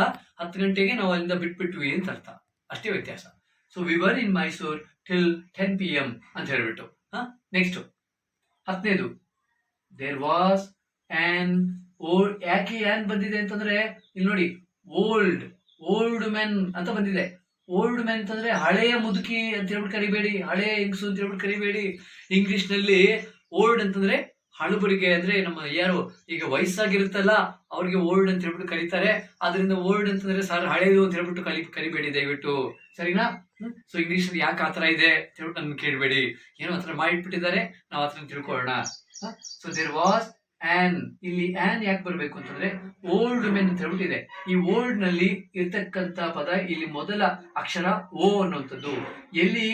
10 ಗಂಟೆಗೆ ನಾವು ಅಲ್ಲಿಂದ ಬಿಟ್ಬಿಟ್ವಿ ಅಂತ ಅರ್ಥ, ಅಷ್ಟೇ ವ್ಯತ್ಯಾಸ. So we were in Mysore till 10 PM ಅಂತ ಹೇಳ್ಬಿಟ್ಟು. ನೆಕ್ಸ್ಟ್ 10ನೇದು, ದೇರ್ ವಾಸ್ ಆನ್ ಓಲ್ಡ್. ಯಾಕೆ ಏನ್ ಬಂದಿದೆ ಅಂತಂದ್ರೆ ಇಲ್ಲಿ ನೋಡಿ, ಓಲ್ಡ್ ಮೆನ್ ಅಂತ ಬಂದಿದೆ. ಓಲ್ಡ್ ಮೆನ್ ಅಂತಂದ್ರೆ ಹಳೆಯ ಮುದುಕಿ ಅಂತ ಹೇಳ್ಬಿಟ್ಟು ಕರಿಬೇಡಿ, ಹಳೆಯ ಹೆಂಗಸು ಅಂತ ಹೇಳ್ಬಿಟ್ಟು ಕರಿಬೇಡಿ. ಇಂಗ್ಲಿಷ್ ನಲ್ಲಿ ಓಲ್ಡ್ ಅಂತಂದ್ರೆ ಹಳುಬರಿಗೆ, ಅಂದ್ರೆ ನಮ್ಮ ಯಾರು ಈಗ ವಯಸ್ಸಾಗಿರುತ್ತಲ್ಲ ಅವ್ರಿಗೆ ಓಲ್ಡ್ ಅಂತ ಹೇಳ್ಬಿಟ್ಟು ಕರೀತಾರೆ. ಆದ್ರಿಂದ ಓಲ್ಡ್ ಅಂತಂದ್ರೆ ಸರ್ ಹಳೇದು ಅಂತ ಹೇಳ್ಬಿಟ್ಟು ಕರಿಬೇಡಿ ದಯವಿಟ್ಟು, ಸರಿನಾ? ಸೊ ಇಂಗ್ಲಿಷ್ ಅಲ್ಲಿ ಯಾಕೆ ಆತರ ಇದೆ ಅಂತ ಹೇಳ್ಬಿಟ್ಟು ನನ್ಗೆ ಕೇಳಬೇಡಿ. ಏನೋ ಆತರ ಮಾಡಿಟ್ಬಿಟ್ಟಿದ್ದಾರೆ, ನಾವು ಆತರ ತಿಳ್ಕೊಳ್ಳೋಣ. ಸೊ ದೇರ್ ವಾಸ್ ಆನ್, ಇಲ್ಲಿ ಆನ್ ಯಾಕೆ ಬರ್ಬೇಕು ಅಂತಂದ್ರೆ ಓಲ್ಡ್ ಮೆನ್ ಅಂತ ಹೇಳ್ಬಿಟ್ಟಿದೆ. ಈ ಓಲ್ಡ್ ನಲ್ಲಿ ಇರ್ತಕ್ಕಂತ ಪದ ಇಲ್ಲಿ ಮೊದಲ ಅಕ್ಷರ ಓ ಅನ್ನುವಂಥದ್ದು. ಎಲ್ಲಿ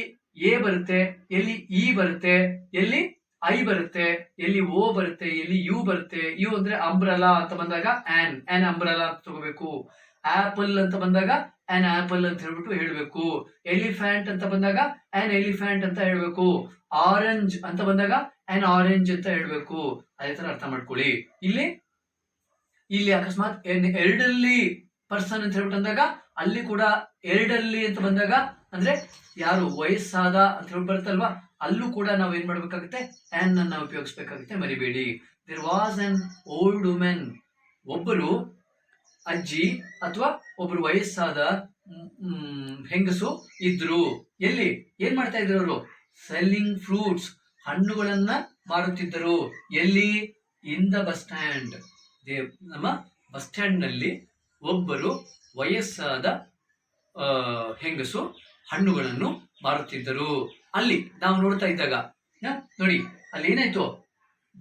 ಎ ಬರುತ್ತೆ, ಎಲ್ಲಿ ಇ ಬರುತ್ತೆ, ಎಲ್ಲಿ ಐ ಬರುತ್ತೆ, ಎಲ್ಲಿ ಓ ಬರುತ್ತೆ, ಎಲ್ಲಿ ಯು ಬರುತ್ತೆ. ಯು ಅಂದ್ರೆ ಅಂಬ್ರಲಾ ಅಂತ ಬಂದಾಗ ಆನ್ ಅಂಬ್ರಲಾ ಅಂತ ತಗೋಬೇಕು. ಆಪಲ್ ಅಂತ ಬಂದಾಗ ಆನ್ ಆಪಲ್ ಅಂತ ಹೇಳ್ಬಿಟ್ಟು ಹೇಳ್ಬೇಕು. ಎಲಿಫ್ಯಾಂಟ್ ಅಂತ ಬಂದಾಗ ಆನ್ ಎಲಿಫ್ಯಾಂಟ್ ಅಂತ ಹೇಳ್ಬೇಕು. ಆರೆಂಜ್ ಅಂತ ಬಂದಾಗ ಆನ್ ಆರೆಂಜ್ ಅಂತ ಹೇಳ್ಬೇಕು. ಅದೇ ತರ ಅರ್ಥ ಮಾಡ್ಕೊಳ್ಳಿ. ಇಲ್ಲಿ ಅಕಸ್ಮಾತ್ ಎಲ್ಡರ್ಲಿ ಪರ್ಸನ್ ಅಂತ ಹೇಳ್ಬಿಟ್ಟು ಅಂದಾಗ ಅಲ್ಲಿ ಕೂಡ ಎಲ್ಡರ್ಲಿ ಅಂತ ಬಂದಾಗ ಅಂದ್ರೆ ಯಾರು ವಯಸ್ಸಾದ ಅಂತ ಹೇಳಿ ಬರುತ್ತಲ್ವಾ, ಅಲ್ಲೂ ಕೂಡ ನಾವು ಏನ್ ಮಾಡ್ಬೇಕಾಗುತ್ತೆ, ಆನ್ ಅನ್ನ ಉಪಯೋಗಿಸ್ಬೇಕಾಗುತ್ತೆ, ಮರಿಬೇಡಿ. There was an old women, ಒಬ್ಬರು ಅಜ್ಜಿ ಅಥವಾ ಒಬ್ರು ವಯಸ್ಸಾದ ಹೆಂಗಸು ಇದ್ರು. ಎಲ್ಲಿ ಏನ್ ಮಾಡ್ತಾ ಇದ್ರು ಅವರು? ಸೆಲ್ಲಿಂಗ್ ಫ್ರೂಟ್ಸ್, ಹಣ್ಣುಗಳನ್ನ ಮಾರುತ್ತಿದ್ದರು. ಎಲ್ಲಿ? In the bus stand. ನಮ್ಮ ಬಸ್ ಸ್ಟ್ಯಾಂಡ್ ನಲ್ಲಿ ಒಬ್ಬರು ವಯಸ್ಸಾದ ಹೆಂಗಸು ಹಣ್ಣುಗಳನ್ನು ಮಾರುತ್ತಿದ್ದರು. ಅಲ್ಲಿ ನಾವು ನೋಡ್ತಾ ಇದ್ದಾಗ ನೋಡಿ ಅಲ್ಲಿ ಏನಾಯ್ತು,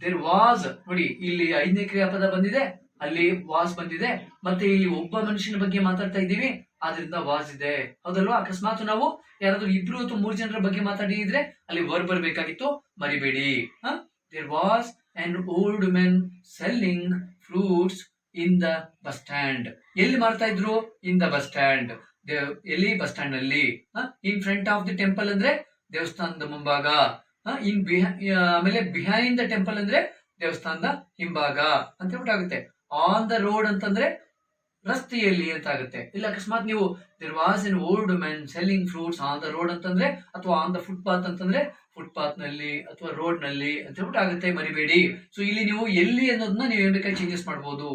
ದೇರ್ ವಾಸ್, ನೋಡಿ ಇಲ್ಲಿ 5ನೇ ಕ್ರಿಯಾಪದ ಬಂದಿದೆ, ಅಲ್ಲಿ ವಾಸ್ ಬಂದಿದೆ, ಮತ್ತೆ ಇಲ್ಲಿ ಒಬ್ಬ ಮನುಷ್ಯನ ಬಗ್ಗೆ ಮಾತಾಡ್ತಾ ಇದ್ದೀವಿ, ಆದ್ರಿಂದ ವಾಸ್ ಇದೆ. ಹೌದಲ್ವಾ? ಅಕಸ್ಮಾತ್ ನಾವು ಯಾರಾದ್ರೂ 2 ಅಥವಾ 3 ಜನರ ಬಗ್ಗೆ ಮಾತಾಡಿದ್ರೆ ಅಲ್ಲಿ ವರ್ಬ್ ಬರ್ಬೇಕಾಗಿತ್ತು, ಮರಿಬೇಡಿ. There was an old man selling fruits in the bus stand. ಎಲ್ಲಿ ಮಾರ್ತಾ ಇದ್ರು? ಇನ್ ದ ಬಸ್ ಸ್ಟ್ಯಾಂಡ್. ಎಲ್ಲಿ? ಬಸ್ ಸ್ಟ್ಯಾಂಡ್ ನಲ್ಲಿ. ಇನ್ ಫ್ರಂಟ್ ಆಫ್ ದಿ ಟೆಂಪಲ್ ಅಂದ್ರೆ ದೇವಸ್ಥಾನದ ಮುಂಭಾಗ. ಆಮೇಲೆ ಬಿಹೈಂಡ್ ದ ಟೆಂಪಲ್ ಅಂದ್ರೆ ದೇವಸ್ಥಾನದ ಹಿಂಭಾಗ ಅಂತ ಹೇಳ್ಬಿಟ್ಟಾಗುತ್ತೆ. ಆನ್ ದ ರೋಡ್ ಅಂತಂದ್ರೆ ರಸ್ತೆಯಲ್ಲಿ ಅಂತ ಆಗುತ್ತೆ. ಇಲ್ಲ ಅಕಸ್ಮಾತ್ ನೀವು there was an old man selling fruits on the road ಅಂತಂದ್ರೆ, ಅಥವಾ ಆನ್ ದ ಫುಟ್ಪಾತ್ ಅಂತಂದ್ರೆ ಫುಟ್ಪಾತ್ ನಲ್ಲಿ ಅಥವಾ ರೋಡ್ ನಲ್ಲಿ ಅಂತ ಹೇಳ್ಬಿಟ್ಟು ಆಗುತ್ತೆ, ಮರಿಬೇಡಿ. ಸೊ ಇಲ್ಲಿ ನೀವು ಎಲ್ಲಿ ಅನ್ನೋದನ್ನ ನೀವು ಏನ್ ಬೇಕಾಗಿ ಚೇಂಜಸ್ ಮಾಡಬಹುದು.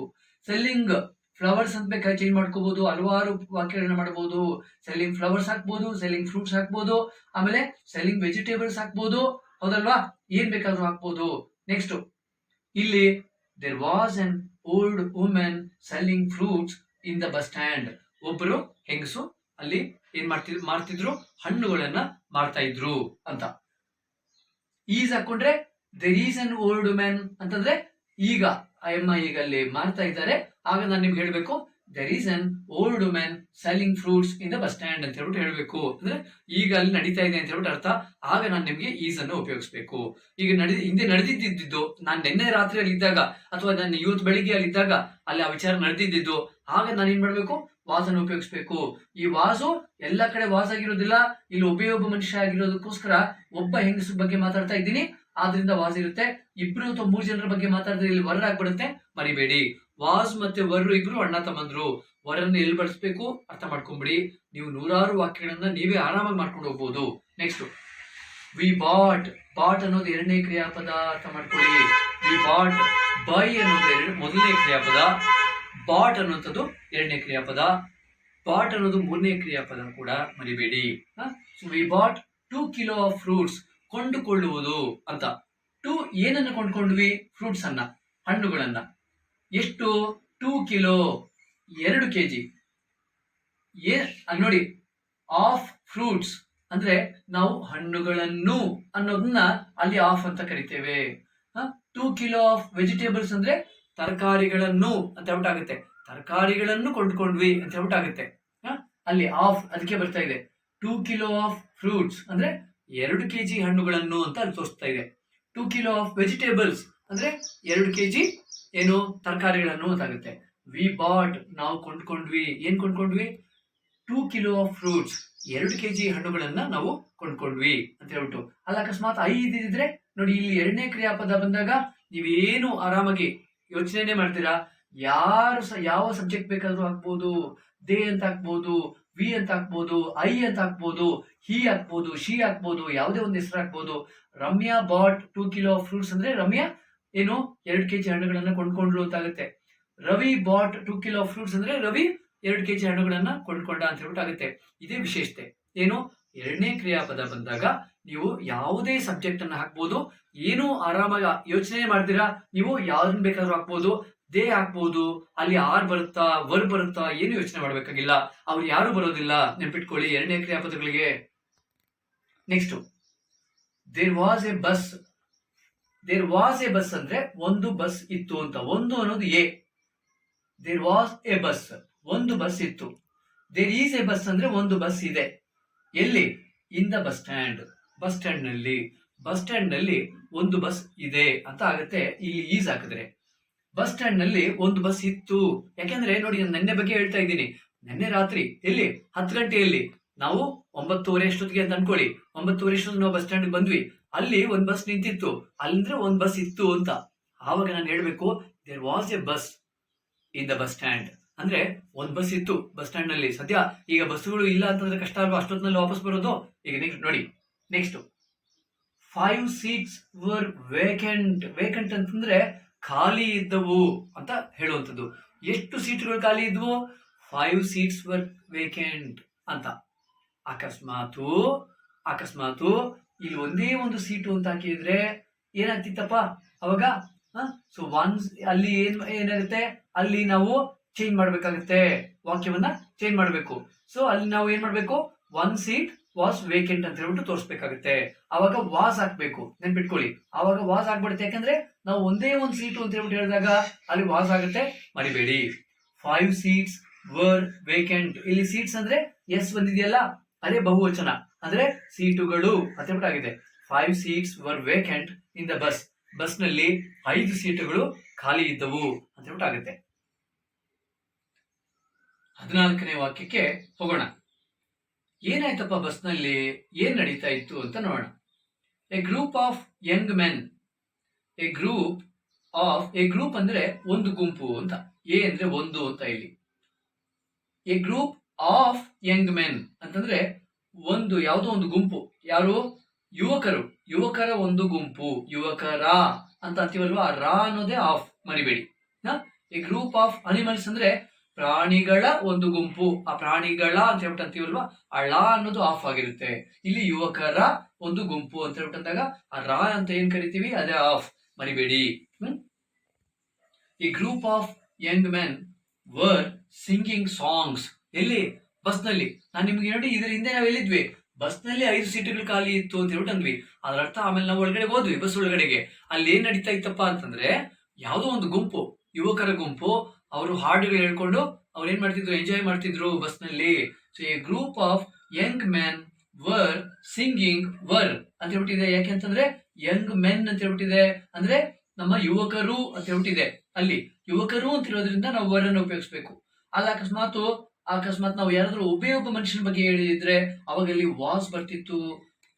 ಸೆಲ್ಲಿಂಗ್ ಫ್ಲವರ್ಸ್ ಅಂತ ಬೇಕಾಗಿ ಚೇಂಜ್ ಮಾಡ್ಕೋಬಹುದು, ಹಲವಾರು ವಾಕ್ಯಗಳನ್ನ ಮಾಡಬಹುದು. ಸೆಲ್ಲಿಂಗ್ ಫ್ಲವರ್ಸ್ ಹಾಕ್ಬಹುದು, ಸೆಲ್ಲಿಂಗ್ ಫ್ರೂಟ್ಸ್ ಹಾಕ್ಬಹುದು, ಆಮೇಲೆ ಸೆಲ್ಲಿಂಗ್ ವೆಜಿಟೇಬಲ್ಸ್ ಹಾಕ್ಬಹುದು. ಹೌದಲ್ವಾ? ಏನ್ ಬೇಕಾದ್ರೂ ಹಾಕ್ಬಹುದು. ನೆಕ್ಸ್ಟ್ ಇಲ್ಲಿ there was an old women selling fruits in the bus stand. ಒಬ್ಬರು ಹೆಂಗಸು ಅಲ್ಲಿ ಏನ್ ಮಾಡ್ತಿದ್ರು? ಹಣ್ಣುಗಳನ್ನ ಮಾರ್ತಾ ಇದ್ರು ಅಂತ. ಈಸ್ ಹಾಕೊಂಡ್ರೆ there is an old women ಅಂತಂದ್ರೆ ಈಗ ಅಮ್ಮ ಈಗ ಅಲ್ಲಿ ಮಾರ್ತಾ ಇದ್ದಾರೆ. ಆಗ ನಾನು ನಿಮ್ಗೆ ಹೇಳ್ಬೇಕು there is an old women selling fruits in the bus stand ಅಂತ ಹೇಳ್ಬಿಟ್ಟು ಹೇಳ್ಬೇಕು. ಅಂದ್ರೆ ಈಗ ಅಲ್ಲಿ ನಡೀತಾ ಇದೆ ಅಂತ ಹೇಳ್ಬಿಟ್ಟು ಅರ್ಥ. ಆಗ ನಾನು ನಿಮ್ಗೆ ಈಸ್ ಅನ್ನು ಉಪಯೋಗಿಸ್ಬೇಕು. ಈಗ ಹಿಂದೆ ನಡೆದಿದ್ದು ನಾನು ನಿನ್ನೆ ರಾತ್ರಿ ಅಲ್ಲಿ ಇದ್ದಾಗ, ಅಥವಾ ನಾನು ಇವತ್ತು ಬೆಳಿಗ್ಗೆ ಅಲ್ಲಿ ಇದ್ದಾಗ ಅಲ್ಲಿ ಆ ವಿಚಾರ ನಡೆದಿದ್ದು, ಆಗ ನಾನು ಏನ್ ಮಾಡ್ಬೇಕು? ವಾಸ್ ಅನ್ನು ಉಪಯೋಗಿಸ್ಬೇಕು. ಈ ವಾಸು ಎಲ್ಲ ಕಡೆ ವಾಸ್ ಆಗಿರೋದಿಲ್ಲ, ಇಲ್ಲಿ ಒಬ್ಬ ಮನುಷ್ಯ ಆಗಿರೋದಕ್ಕೋಸ್ಕರ ಒಬ್ಬ ಹೆಂಗಸ ಬಗ್ಗೆ ಮಾತಾಡ್ತಾ ಇದ್ದೀನಿ, ಆದ್ರಿಂದ ವಾಸ್ ಇರುತ್ತೆ. 2 ಅಥವಾ 3 ಜನರ ಬಗ್ಗೆ ಮಾತಾಡಿದ್ರೆ ಇಲ್ಲಿ ವರ್ ಆಗ್ಬಿಡುತ್ತೆ, ಮರಿಬೇಡಿ. ವಾಸ್ ಮತ್ತೆ ವರ್ ಇಬ್ರು ಅಣ್ಣ ತಮ್ಮಂದ್ರು. ವರನ್ನು ಎಲ್ಲಿ ಬಳಸ್ಬೇಕು ಅರ್ಥ ಮಾಡ್ಕೊಂಬಿಡಿ. ನೀವು 100 ವಾಕ್ಯಗಳನ್ನ ನೀವೇ ಆರಾಮಾಗಿ ಮಾಡ್ಕೊಂಡು ಹೋಗ್ಬೋದು. Next we bought. ಬಾಟ್ ಅನ್ನೋದು 2ನೇ ಕ್ರಿಯಾಪದ, ಅರ್ಥ ಮಾಡ್ಕೊಳ್ಳಿ. We bought. ಬೈ ಅನ್ನೋದು 1ನೇ ಕ್ರಿಯಾಪದ, ಬಾಟ್ ಅನ್ನುವಂಥದ್ದು 2ನೇ ಕ್ರಿಯಾಪದ, ಬಾಟ್ ಅನ್ನೋದು 3ನೇ ಕ್ರಿಯಾಪದ ಕೂಡ, ಮರಿಬೇಡಿ. So we bought 2 kilo of fruits. ಕೊಂಡುಕೊಳ್ಳುವುದು ಅಂತ. ಏನನ್ನ ಕೊಂಡ್ಕೊಂಡ್ವಿ? ಫ್ರೂಟ್ಸ್ ಅನ್ನ, ಹಣ್ಣುಗಳನ್ನ. ಎಷ್ಟು? 2 ಕಿಲೋ, 2 kg. ಅಲ್ಲಿ ನೋಡಿ, ಆಫ್ ಫ್ರೂಟ್ಸ್ ಅಂದ್ರೆ ನಾವು ಹಣ್ಣುಗಳನ್ನು ಅನ್ನೋದನ್ನ ಅಲ್ಲಿ ಆಫ್ ಅಂತ ಕರಿತೇವೆ. 2 ಕಿಲೋ ಆಫ್ ವೆಜಿಟೇಬಲ್ಸ್ ಅಂದ್ರೆ ತರಕಾರಿಗಳನ್ನು ಅಂತ ಹೇಳ್ಬಿಟ್ಟಾಗುತ್ತೆ. ತರಕಾರಿಗಳನ್ನು ಕೊಂಡ್ಕೊಂಡ್ವಿ ಅಂತ ಹೇಳ್ಬಿಟ್ಟಾಗುತ್ತೆ. ಅಲ್ಲಿ ಆಫ್ ಅದಕ್ಕೆ ಬರ್ತಾ ಇದೆ. 2 ಕಿಲೋ ಆಫ್ ಫ್ರೂಟ್ಸ್ ಅಂದ್ರೆ 2 kg ಹಣ್ಣುಗಳನ್ನು ಅಂತ ಅಲ್ಲಿ ತೋರಿಸ್ತಾ ಇದೆ. 2 ಕಿಲೋ ಆಫ್ ವೆಜಿಟೇಬಲ್ಸ್ ಅಂದ್ರೆ 2 kg ಏನು? ತರಕಾರಿಗಳನ್ನು ಅಂತಾಗುತ್ತೆ. ವಿ ಬಾಟ್, ನಾವು ಕೊಂಡ್ಕೊಂಡ್ವಿ. ಏನ್ ಕೊಂಡ್ಕೊಂಡ್ವಿ? 2 ಕಿಲೋ ಆಫ್ ಫ್ರೂಟ್ಸ್, 2 kg ಹಣ್ಣುಗಳನ್ನ ನಾವು ಕೊಂಡ್ಕೊಂಡ್ವಿ ಅಂತ ಹೇಳ್ಬಿಟ್ಟು. ಅಲ್ಲ ಅಕಸ್ಮಾತ್ 5 ಇದ್ರೆ ನೋಡಿ, ಇಲ್ಲಿ 2ನೇ ಕ್ರಿಯಾಪದ ಬಂದಾಗ ನೀವೇನು ಆರಾಮಾಗಿ ಯೋಚನೆ ಮಾಡ್ತೀರಾ. ಯಾವ ಸಬ್ಜೆಕ್ಟ್ ಬೇಕಾದ್ರೂ ಹಾಕ್ಬೋದು. ದೇ ಅಂತ ಹಾಕ್ಬೋದು, ವಿ ಅಂತ ಹಾಕ್ಬೋದು, ಐ ಅಂತ ಹಾಕ್ಬೋದು, ಹಿ ಹಾಕ್ಬೋದು, ಶಿ ಹಾಕ್ಬೋದು, ಯಾವುದೇ ಒಂದು ಹೆಸರು ಹಾಕ್ಬೋದು. Ramya bought 2 kilo of fruits ಅಂದ್ರೆ ರಮ್ಯಾ ಏನು 2 kg ಹಣ್ಣುಗಳನ್ನ ಕೊಂಡ್ಕೊಂಡ್ಲು ಅಂತ ಆಗುತ್ತೆ. Ravi bought 2 kilo of fruits ಅಂದ್ರೆ ರವಿ 2 kg ಹಣ್ಣುಗಳನ್ನ ಕೊಂಡ್ಕೊಂಡ ಅಂತ ಹೇಳ್ಬಿಟ್ಟು ಆಗುತ್ತೆ. ಇದೇ ವಿಶೇಷತೆ. ಏನು? 2ನೇ ಕ್ರಿಯಾಪದ ಬಂದಾಗ ನೀವು ಯಾವುದೇ ಸಬ್ಜೆಕ್ಟ್ ಅನ್ನ ಹಾಕ್ಬೋದು. ಏನು ಆರಾಮಾಗಿ ಯೋಚನೆ ಮಾಡ್ತೀರಾ, ನೀವು ಯಾವ್ದನ್ನ ಬೇಕಾದ್ರೂ ಹಾಕ್ಬೋದು. ದೇ ಹಾಕ್ಬೋದು, ಅಲ್ಲಿ ಆರ್ ಬರುತ್ತಾ, ವರ್ ಬರುತ್ತಾ, ಏನು ಯೋಚನೆ ಮಾಡ್ಬೇಕಾಗಿಲ್ಲ. ಅವ್ರು ಯಾರು ಬರೋದಿಲ್ಲ, ನೆನ್ಪಿಟ್ಕೊಳ್ಳಿ 2ನೇ ಕ್ರಿಯಾಪದಗಳಿಗೆ. Next there was a bus. There was a bus ಅಂದ್ರೆ ಒಂದು ಬಸ್ ಇತ್ತು ಅಂತ. ಒಂದು ಅನ್ನೋದು a. There was a bus, ಒಂದು ಬಸ್ ಇತ್ತು. ದೇರ್ ಈಸ್ ಎ ಬಸ್ ಅಂದ್ರೆ ಒಂದು ಬಸ್ ಇದೆ. ಎಲ್ಲಿ? In the bus stand, bus stand ನಲ್ಲಿ. ಬಸ್ ಸ್ಟ್ಯಾಂಡ್ ನಲ್ಲಿ ಒಂದು ಬಸ್ ಇದೆ ಅಂತ ಆಗುತ್ತೆ ಇಲ್ಲಿ ಈಸ್ ಹಾಕಿದ್ರೆ. ಬಸ್ ಸ್ಟ್ಯಾಂಡ್ ನಲ್ಲಿ ಒಂದು ಬಸ್ ಇತ್ತು. ಯಾಕೆಂದ್ರೆ ನೋಡಿ, ನಾನು ನೆನ್ನೆ ಬಗ್ಗೆ ಹೇಳ್ತಾ ಇದ್ದೀನಿ. ನೆನ್ನೆ ರಾತ್ರಿ ಎಲ್ಲಿ 10 ಗಂಟೆಯಲ್ಲಿ ನಾವು 9:30 ಅಷ್ಟೊತ್ತಿಗೆ ಅಂತ ಅನ್ಕೊಳ್ಳಿ. 9:30 ಅಷ್ಟೊತ್ತಿಗೆ ನಾವು ಬಸ್ ಸ್ಟ್ಯಾಂಡ್ ಬಂದ್ವಿ. ಅಲ್ಲಿ ಒಂದು ಬಸ್ ನಿಂತಿತ್ತು, ಅಂದ್ರೆ ಒಂದು ಬಸ್ ಇತ್ತು ಅಂತ. ಆವಾಗ ನಾನು ಹೇಳ್ಬೇಕು there was a bus in the bus stand. ಅಂದ್ರೆ ಒಂದು ಬಸ್ ಇತ್ತು ಬಸ್ ಸ್ಟ್ಯಾಂಡ್ ನಲ್ಲಿ. ಸದ್ಯ ಈಗ ಬಸ್ಸುಗಳು ಇಲ್ಲ ಅಂತಂದ್ರೆ ಕಷ್ಟ ಅಲ್ವಾ ಅಷ್ಟೊತ್ತಿನಲ್ಲಿ ವಾಪಸ್ ಬರೋದು. ಈಗ ನೆಕ್ಸ್ಟ್ ನೋಡಿ, next 5 seats var vacant. Vacant ಅಂತಂದ್ರೆ ಖಾಲಿ ಇದ್ದವು ಅಂತ ಹೇಳುವಂಥದ್ದು. ಎಷ್ಟು ಸೀಟ್ಗಳು ಖಾಲಿ ಇದ್ವು? 5 seats ವರ್ ವೇಕೆಂಟ್ ಅಂತ. ಅಕಸ್ಮಾತು ಇಲ್ಲಿ ಒಂದೇ ಒಂದು ಸೀಟು ಅಂತ ಹಾಕಿದ್ರೆ ಏನಾಗ್ತಿತ್ತಪ್ಪ ಅವಾಗ? ಸೊ ಅಲ್ಲಿ ಏನಾಗುತ್ತೆ, ಅಲ್ಲಿ ನಾವು ಚೇಂಜ್ ಮಾಡ್ಬೇಕಾಗುತ್ತೆ, ವಾಕ್ಯವನ್ನ ಚೇಂಜ್ ಮಾಡ್ಬೇಕು. ಸೊ ಅಲ್ಲಿ ನಾವು ಏನ್ ಮಾಡ್ಬೇಕು? 1 seat ವಾಸ್ ವೇಕೆಂಟ್ ಅಂತ ಹೇಳ್ಬಿಟ್ಟು ತೋರಿಸ್ಬೇಕಾಗುತ್ತೆ. ಅವಾಗ ವಾಸ್ ಹಾಕ್ಬೇಕು, ನೆನ್ಪಿಟ್ಕೊಳ್ಳಿ. ಅವಾಗ ವಾಸ್ ಆಗ್ಬಿಡುತ್ತೆ, ಯಾಕಂದ್ರೆ ನಾವು ಒಂದೇ ಒಂದು ಸೀಟು ಅಂತ ಹೇಳ್ಬಿಟ್ಟು ಹೇಳಿದಾಗ ಅಲ್ಲಿ ವಾಸ್ ಆಗುತ್ತೆ, ಮರಿಬೇಡಿ. 5 seats ವರ್ ವೇಕೆಂಟ್. ಇಲ್ಲಿ ಸೀಟ್ಸ್ ಅಂದ್ರೆ ಎಸ್ ಬಂದಿದೆಯಲ್ಲ, ಅದೇ ಬಹುವಚನ, ಅಂದ್ರೆ ಸೀಟುಗಳು ಅಂತ ಹೇಳ್ಬಿಟ್ಟು ಆಗಿದೆ. 5 seats var vacant in the bus. Bus ನಲ್ಲಿ 5 ಸೀಟುಗಳು ಖಾಲಿ ಇದ್ದವು ಅಂತ ಹೇಳ್ಬಿಟ್ಟು ಆಗುತ್ತೆ. 14ನೇ ವಾಕ್ಯಕ್ಕೆ ಹೋಗೋಣ. ಏನಾಯ್ತಪ್ಪ ಬಸ್ನಲ್ಲಿ, ಏನ್ ನಡೀತಾ ಇತ್ತು ಅಂತ ನೋಡೋಣ. A group of Young men. A group ಅಂದ್ರೆ ಒಂದು ಗುಂಪು ಅಂತ. ಎ ಅಂದ್ರೆ ಒಂದು ಅಂತ ಇಲ್ಲಿ. A group of Young men ಅಂತಂದ್ರೆ ಒಂದು ಯಾವುದೋ ಒಂದು ಗುಂಪು. ಯಾರು? ಯುವಕರ ಒಂದು ಗುಂಪು. ಯುವಕರ ಅಂತ ಅಂತೀವಲ್ವಾ, ರಾ ಅನ್ನೋದೇ ಆಫ್, ಮರಿಬೇಡಿ. ಎ ಗ್ರೂಪ್ ಆಫ್ ಅನಿಮಲ್ಸ್ ಅಂದ್ರೆ ಪ್ರಾಣಿಗಳ ಒಂದು ಗುಂಪು. ಆ ಪ್ರಾಣಿಗಳ ಅಂತ ಹೇಳ್ಬಿಟ್ಟು ಅಂತೀವಲ್ವಾ, ಆ ಳಾ ಅನ್ನೋದು ಆಫ್ ಆಗಿರುತ್ತೆ. ಇಲ್ಲಿ ಯುವಕರ ಒಂದು ಗುಂಪು ಅಂತ ಹೇಳ್ಬಿಟ್ಟು ಅಂದಾಗ ಆ ರಾ ಅಂತ ಏನ್ ಕರಿತೀವಿ ಅದೇ ಆಫ್, ಮರಿಬೇಡಿ. ಈ group of Young men var singing songs. ಎಲ್ಲಿ? ಬಸ್ ನಲ್ಲಿ. ನಾನು ನಿಮ್ಗೆ ನೋಡಿ, ಇದರ ಹಿಂದೆ ನಾವು ಎಲ್ಲಿದ್ವಿ? ಬಸ್ ನಲ್ಲಿ 5 ಸೀಟುಗಳು ಖಾಲಿ ಇತ್ತು ಅಂತ ಹೇಳ್ಬಿಟ್ಟು ಅಂದ್ವಿ. ಅದರ ಅರ್ಥ ಆಮೇಲೆ ನಾವು ಒಳಗಡೆ ಹೋದ್ವಿ, ಬಸ್ ಒಳಗಡೆಗೆ. ಅಲ್ಲಿ ಏನ್ ನಡೀತಾ ಇತ್ತಪ್ಪ ಅಂತಂದ್ರೆ, ಯಾವುದೋ ಒಂದು ಗುಂಪು, ಯುವಕರ ಗುಂಪು, ಅವರು ಹಾಡುಗಳು ಹೇಳ್ಕೊಂಡು ಅವ್ರು ಏನ್ ಮಾಡ್ತಿದ್ರು, ಎಂಜಾಯ್ ಮಾಡ್ತಿದ್ರು ಬಸ್ ನಲ್ಲಿ. So A group of Young men var singing. Var ಅಂತ ಹೇಳ್ಬಿಟ್ಟಿದೆ, ಯಾಕೆ ಅಂತಂದ್ರೆ ಯಂಗ್ ಮೆನ್ ಅಂತ ಹೇಳ್ಬಿಟ್ಟಿದೆ, ಅಂದ್ರೆ ನಮ್ಮ ಯುವಕರು ಅಂತ ಹೇಳ್ಬಿಟ್ಟಿದೆ. ಅಲ್ಲಿ ಯುವಕರು ಅಂತ ಇರೋದ್ರಿಂದ ನಾವು ವರ್ ಅನ್ನು ಉಪಯೋಗಿಸ್ಬೇಕು. ಅಲ್ಲ ಅಕಸ್ಮಾತ್ ನಾವು ಯಾರಾದ್ರೂ ಒಬ್ಬ ಮನುಷ್ಯನ ಬಗ್ಗೆ ಹೇಳಿದ್ರೆ ಅವಾಗ ಅಲ್ಲಿ ವಾಸ್ ಬರ್ತಿತ್ತು,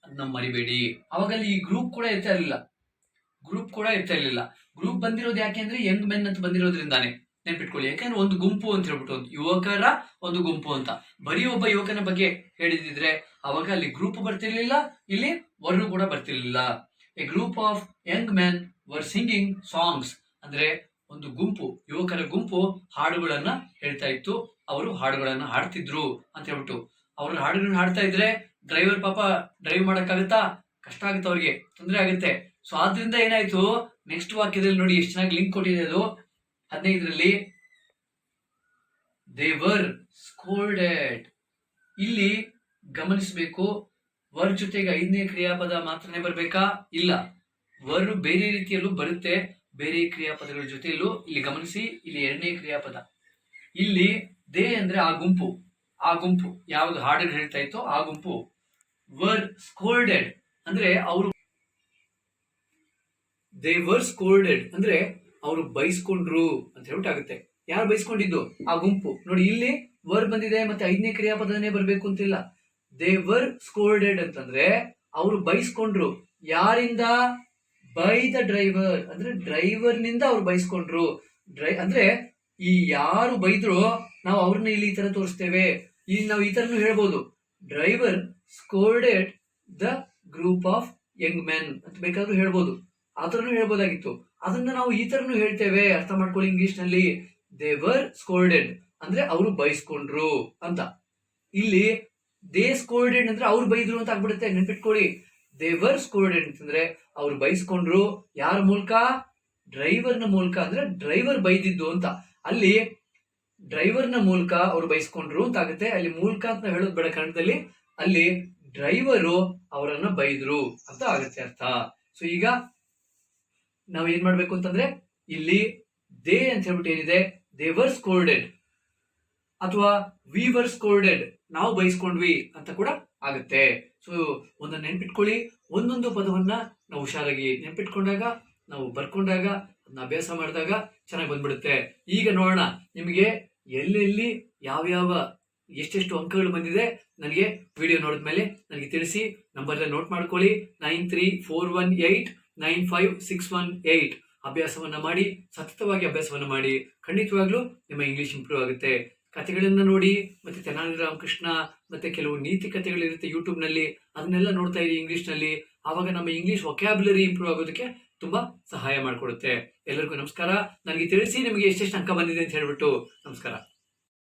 ಅದನ್ನ ಮರಿಬೇಡಿ. ಅವಾಗ ಅಲ್ಲಿ ಈ ಗ್ರೂಪ್ ಕೂಡ ಇರ್ತಾ ಇರ್ಲಿಲ್ಲ. ಗ್ರೂಪ್ ಬಂದಿರೋದು ಯಾಕೆ ಅಂದ್ರೆ ಯಂಗ್ ಮೆನ್ ಅಂತ ಬಂದಿರೋದ್ರಿಂದಾನೆ, ನೆನ್ಪಿಟ್ಕೊಳ್ಳಿ. ಯಾಕಂದ್ರೆ ಒಂದು ಗುಂಪು ಅಂತ ಹೇಳ್ಬಿಟ್ಟು, ಒಂದು ಯುವಕರ ಒಂದು ಗುಂಪು ಅಂತ ಬರೀ ಒಬ್ಬ ಯುವಕನ ಬಗ್ಗೆ ಹೇಳಿದಿದ್ರೆ ಅವಾಗ ಅಲ್ಲಿ ಗ್ರೂಪ್ ಬರ್ತಿರ್ಲಿಲ್ಲ, ಇಲ್ಲಿ ವರ್ರು ಕೂಡ ಬರ್ತಿರ್ಲಿಲ್ಲ. A group of Young men var singing songs ಅಂದ್ರೆ ಒಂದು ಗುಂಪು, ಯುವಕರ ಗುಂಪು ಹಾಡುಗಳನ್ನ ಹೇಳ್ತಾ ಇತ್ತು. ಅವರು ಹಾಡುಗಳನ್ನ ಹಾಡ್ತಿದ್ರು ಅಂತ ಹೇಳ್ಬಿಟ್ಟು. ಅವ್ರ ಹಾಡುಗಳನ್ನ ಹಾಡ್ತಾ ಇದ್ರೆ ಡ್ರೈವರ್ ಪಾಪ ಡ್ರೈವ್ ಮಾಡಕ್ಕಾಗತ್ತಾ? ಕಷ್ಟ ಆಗುತ್ತೆ, ಅವ್ರಿಗೆ ತೊಂದರೆ ಆಗುತ್ತೆ. ಸೊ ಆದ್ರಿಂದ ಏನಾಯ್ತು, ನೆಕ್ಸ್ಟ್ ವಾಕ್ಯದಲ್ಲಿ ನೋಡಿ ಎಷ್ಟು ಚೆನ್ನಾಗಿ ಲಿಂಕ್ ಕೊಟ್ಟಿದೆ ಅದು. 15ರಲ್ಲಿ ದೇ ವರ್ ಸ್ಕೋಲ್ಡೆಡ್. ಇಲ್ಲಿ ಗಮನಿಸಬೇಕು, ವರ್ ಜೊತೆಗೆ 5ನೇ ಕ್ರಿಯಾಪದ ಮಾತ್ರನೇ ಬರ್ಬೇಕಾ? ಇಲ್ಲ, ವರ್ ಬೇರೆ ರೀತಿಯಲ್ಲೂ ಬರುತ್ತೆ, ಬೇರೆ ಕ್ರಿಯಾಪದಗಳ ಜೊತೆಯಲ್ಲೂ. ಇಲ್ಲಿ ಗಮನಿಸಿ, ಇಲ್ಲಿ 2ನೇ ಕ್ರಿಯಾಪದ. ಇಲ್ಲಿ ದೇ ಅಂದ್ರೆ ಆ ಗುಂಪು ಯಾವ್ದು ಹಾಡುಗಳು ಹೇಳ್ತಾ ಇತ್ತೋ ಆ ಗುಂಪು. ವರ್ ಸ್ಕೋಲ್ಡೆಡ್ ಅಂದ್ರೆ ಅವರು, ದೇ ವರ್ ಸ್ಕೋಲ್ಡೆಡ್ ಅಂದ್ರೆ ಅವರು ಬೈಸ್ಕೊಂಡ್ರು ಅಂತ ಹೇಳ್ಬಿಟ್ಟು ಆಗುತ್ತೆ. ಯಾರು ಬೈಸ್ಕೊಂಡಿದ್ದು? ಆ ಗುಂಪು. ನೋಡಿ, ಇಲ್ಲಿ ವರ್ ಬಂದಿದೆ, ಮತ್ತೆ 5ನೇ ಕ್ರಿಯಾಪದನೇ ಬರ್ಬೇಕು ಅಂತಿಲ್ಲ. ದೇ ವರ್ ಸ್ಕೋಲ್ಡೆಡ್ ಅಂತಂದ್ರೆ ಅವರು ಬೈಸ್ಕೊಂಡ್ರು. ಯಾರಿಂದ? ಬೈ ದ ಡ್ರೈವರ್ ಅಂದ್ರೆ ಡ್ರೈವರ್ ನಿಂದ ಅವ್ರು ಬೈಸ್ಕೊಂಡ್ರು. ಅಂದ್ರೆ ಈ ಯಾರು ಬೈದ್ರು ನಾವು ಅವ್ರನ್ನ ಇಲ್ಲಿ ಈ ತರ ತೋರಿಸ್ತೇವೆ. ಇಲ್ಲಿ ನಾವು ಈ ತರನು ಹೇಳ್ಬೋದು, driver scolded the group of Young men ಅಂತ ಬೇಕಾದ್ರೂ ಹೇಳ್ಬೋದು, ಆ ತರನು ಹೇಳ್ಬೋದಾಗಿತ್ತು. ಅದನ್ನ ನಾವು ಈ ತರನು ಹೇಳ್ತೇವೆ, ಅರ್ಥ ಮಾಡ್ಕೊಳ್ಳಿ ಇಂಗ್ಲಿಷ್ ನಲ್ಲಿ. ದೇ ವರ್ ಸ್ಕೋಲ್ಡೆಡ್ ಅಂದ್ರೆ ಅವರು ಬೈಸ್ಕೊಂಡ್ರು ಅಂತ. ಇಲ್ಲಿ ದೇ ಸ್ಕೋಲ್ಡೆಡ್ ಅಂದ್ರೆ ಅವ್ರು ಬೈದ್ರು ಅಂತ ಆಗ್ಬಿಡುತ್ತೆ, ನೆನ್ಪಿಟ್ಕೊಳ್ಳಿ. ದೇ ವರ್ ಸ್ಕೋಲ್ಡೆಡ್ ಅಂತಂದ್ರೆ ಅವ್ರು ಬೈಸ್ಕೊಂಡ್ರು. ಯಾರ ಮೂಲಕ? ಡ್ರೈವರ್ನ ಮೂಲಕ, ಅಂದ್ರೆ ಡ್ರೈವರ್ ಬೈದಿದ್ದು ಅಂತ. ಅಲ್ಲಿ ಡ್ರೈವರ್ನ ಮೂಲಕ ಅವ್ರು ಬೈಸ್ಕೊಂಡ್ರು ಅಂತ ಆಗುತ್ತೆ. ಅಲ್ಲಿ ಮೂಲಕ ಅಂತ ಹೇಳೋದು ಬೇಡ ಕನ್ನಡದಲ್ಲಿ, ಅಲ್ಲಿ ಡ್ರೈವರು ಅವರನ್ನ ಬೈದ್ರು ಅಂತ ಆಗುತ್ತೆ ಅರ್ಥ. ಸೊ ಈಗ ನಾವ್ ಏನ್ ಮಾಡ್ಬೇಕು ಅಂತಂದ್ರೆ, ಇಲ್ಲಿ ದೇ ಅಂತ ಹೇಳ್ಬಿಟ್ಟು ಏನಿದೆ, ದೇ ವರ್ ಸ್ಕೋಲ್ಡೆಡ್ ಅಥವಾ ವಿ ವರ್ ಸ್ಕೋಲ್ಡೆಡ್, ನಾವು ಬೈಸ್ಕೊಂಡ್ವಿ ಅಂತ ಕೂಡ ಆಗುತ್ತೆ. ಸೊ ಒಂದನ್ನ ನೆನ್ಪಿಟ್ಕೊಳ್ಳಿ, ಒಂದೊಂದು ಪದವನ್ನ ನಾವು ಹುಷಾರಾಗಿ ನೆನ್ಪಿಟ್ಕೊಂಡಾಗ, ನಾವು ಬರ್ಕೊಂಡಾಗ, ಅದನ್ನ ಅಭ್ಯಾಸ ಮಾಡಿದಾಗ ಚೆನ್ನಾಗಿ ಬಂದ್ಬಿಡುತ್ತೆ. ಈಗ ನೋಡೋಣ ನಿಮಗೆ ಎಲ್ಲೆಲ್ಲಿ ಯಾವ್ಯಾವ ಎಷ್ಟೆಷ್ಟು ಅಂಕಗಳು ಬಂದಿದೆ ನನಗೆ ವಿಡಿಯೋ ನೋಡಿದ್ಮೇಲೆ ನನಗೆ ತಿಳಿಸಿ. ನಂಬರ್ ನೋಟ್ ಮಾಡ್ಕೊಳ್ಳಿ, 9341895618. ಅಭ್ಯಾಸವನ್ನ ಮಾಡಿ, ಸತತವಾಗಿ ಅಭ್ಯಾಸವನ್ನ ಮಾಡಿ. ಖಂಡಿತವಾಗ್ಲೂ ನಿಮ್ಮ ಇಂಗ್ಲಿಷ್ ಇಂಪ್ರೂವ್ ಆಗುತ್ತೆ. ಕಥೆಗಳನ್ನ ನೋಡಿ, ಮತ್ತೆ ತೆನಾಲಿ ರಾಮಕೃಷ್ಣ ಮತ್ತೆ ಕೆಲವು ನೀತಿ ಕಥೆಗಳಿರುತ್ತೆ ಯೂಟ್ಯೂಬ್ ನಲ್ಲಿ, ಅದನ್ನೆಲ್ಲ ನೋಡ್ತಾ ಇರಿ ಇಂಗ್ಲಿಷ್ ನಲ್ಲಿ. ಆವಾಗ ನಮ್ಮ ಇಂಗ್ಲಿಷ್ ವೊಕ್ಯಾಬ್ಯುಲರಿ ಇಂಪ್ರೂವ್ ಆಗೋದಕ್ಕೆ ತುಂಬಾ ಸಹಾಯ ಮಾಡಿಕೊಡುತ್ತೆ. ಎಲ್ಲರಿಗೂ ನಮಸ್ಕಾರ. ನನಗೆ ತಿಳಿಸಿ ನಿಮಗೆ ಎಷ್ಟೆಷ್ಟು ಅಂಕ ಬಂದಿದೆ ಅಂತ ಹೇಳ್ಬಿಟ್ಟು. ನಮಸ್ಕಾರ.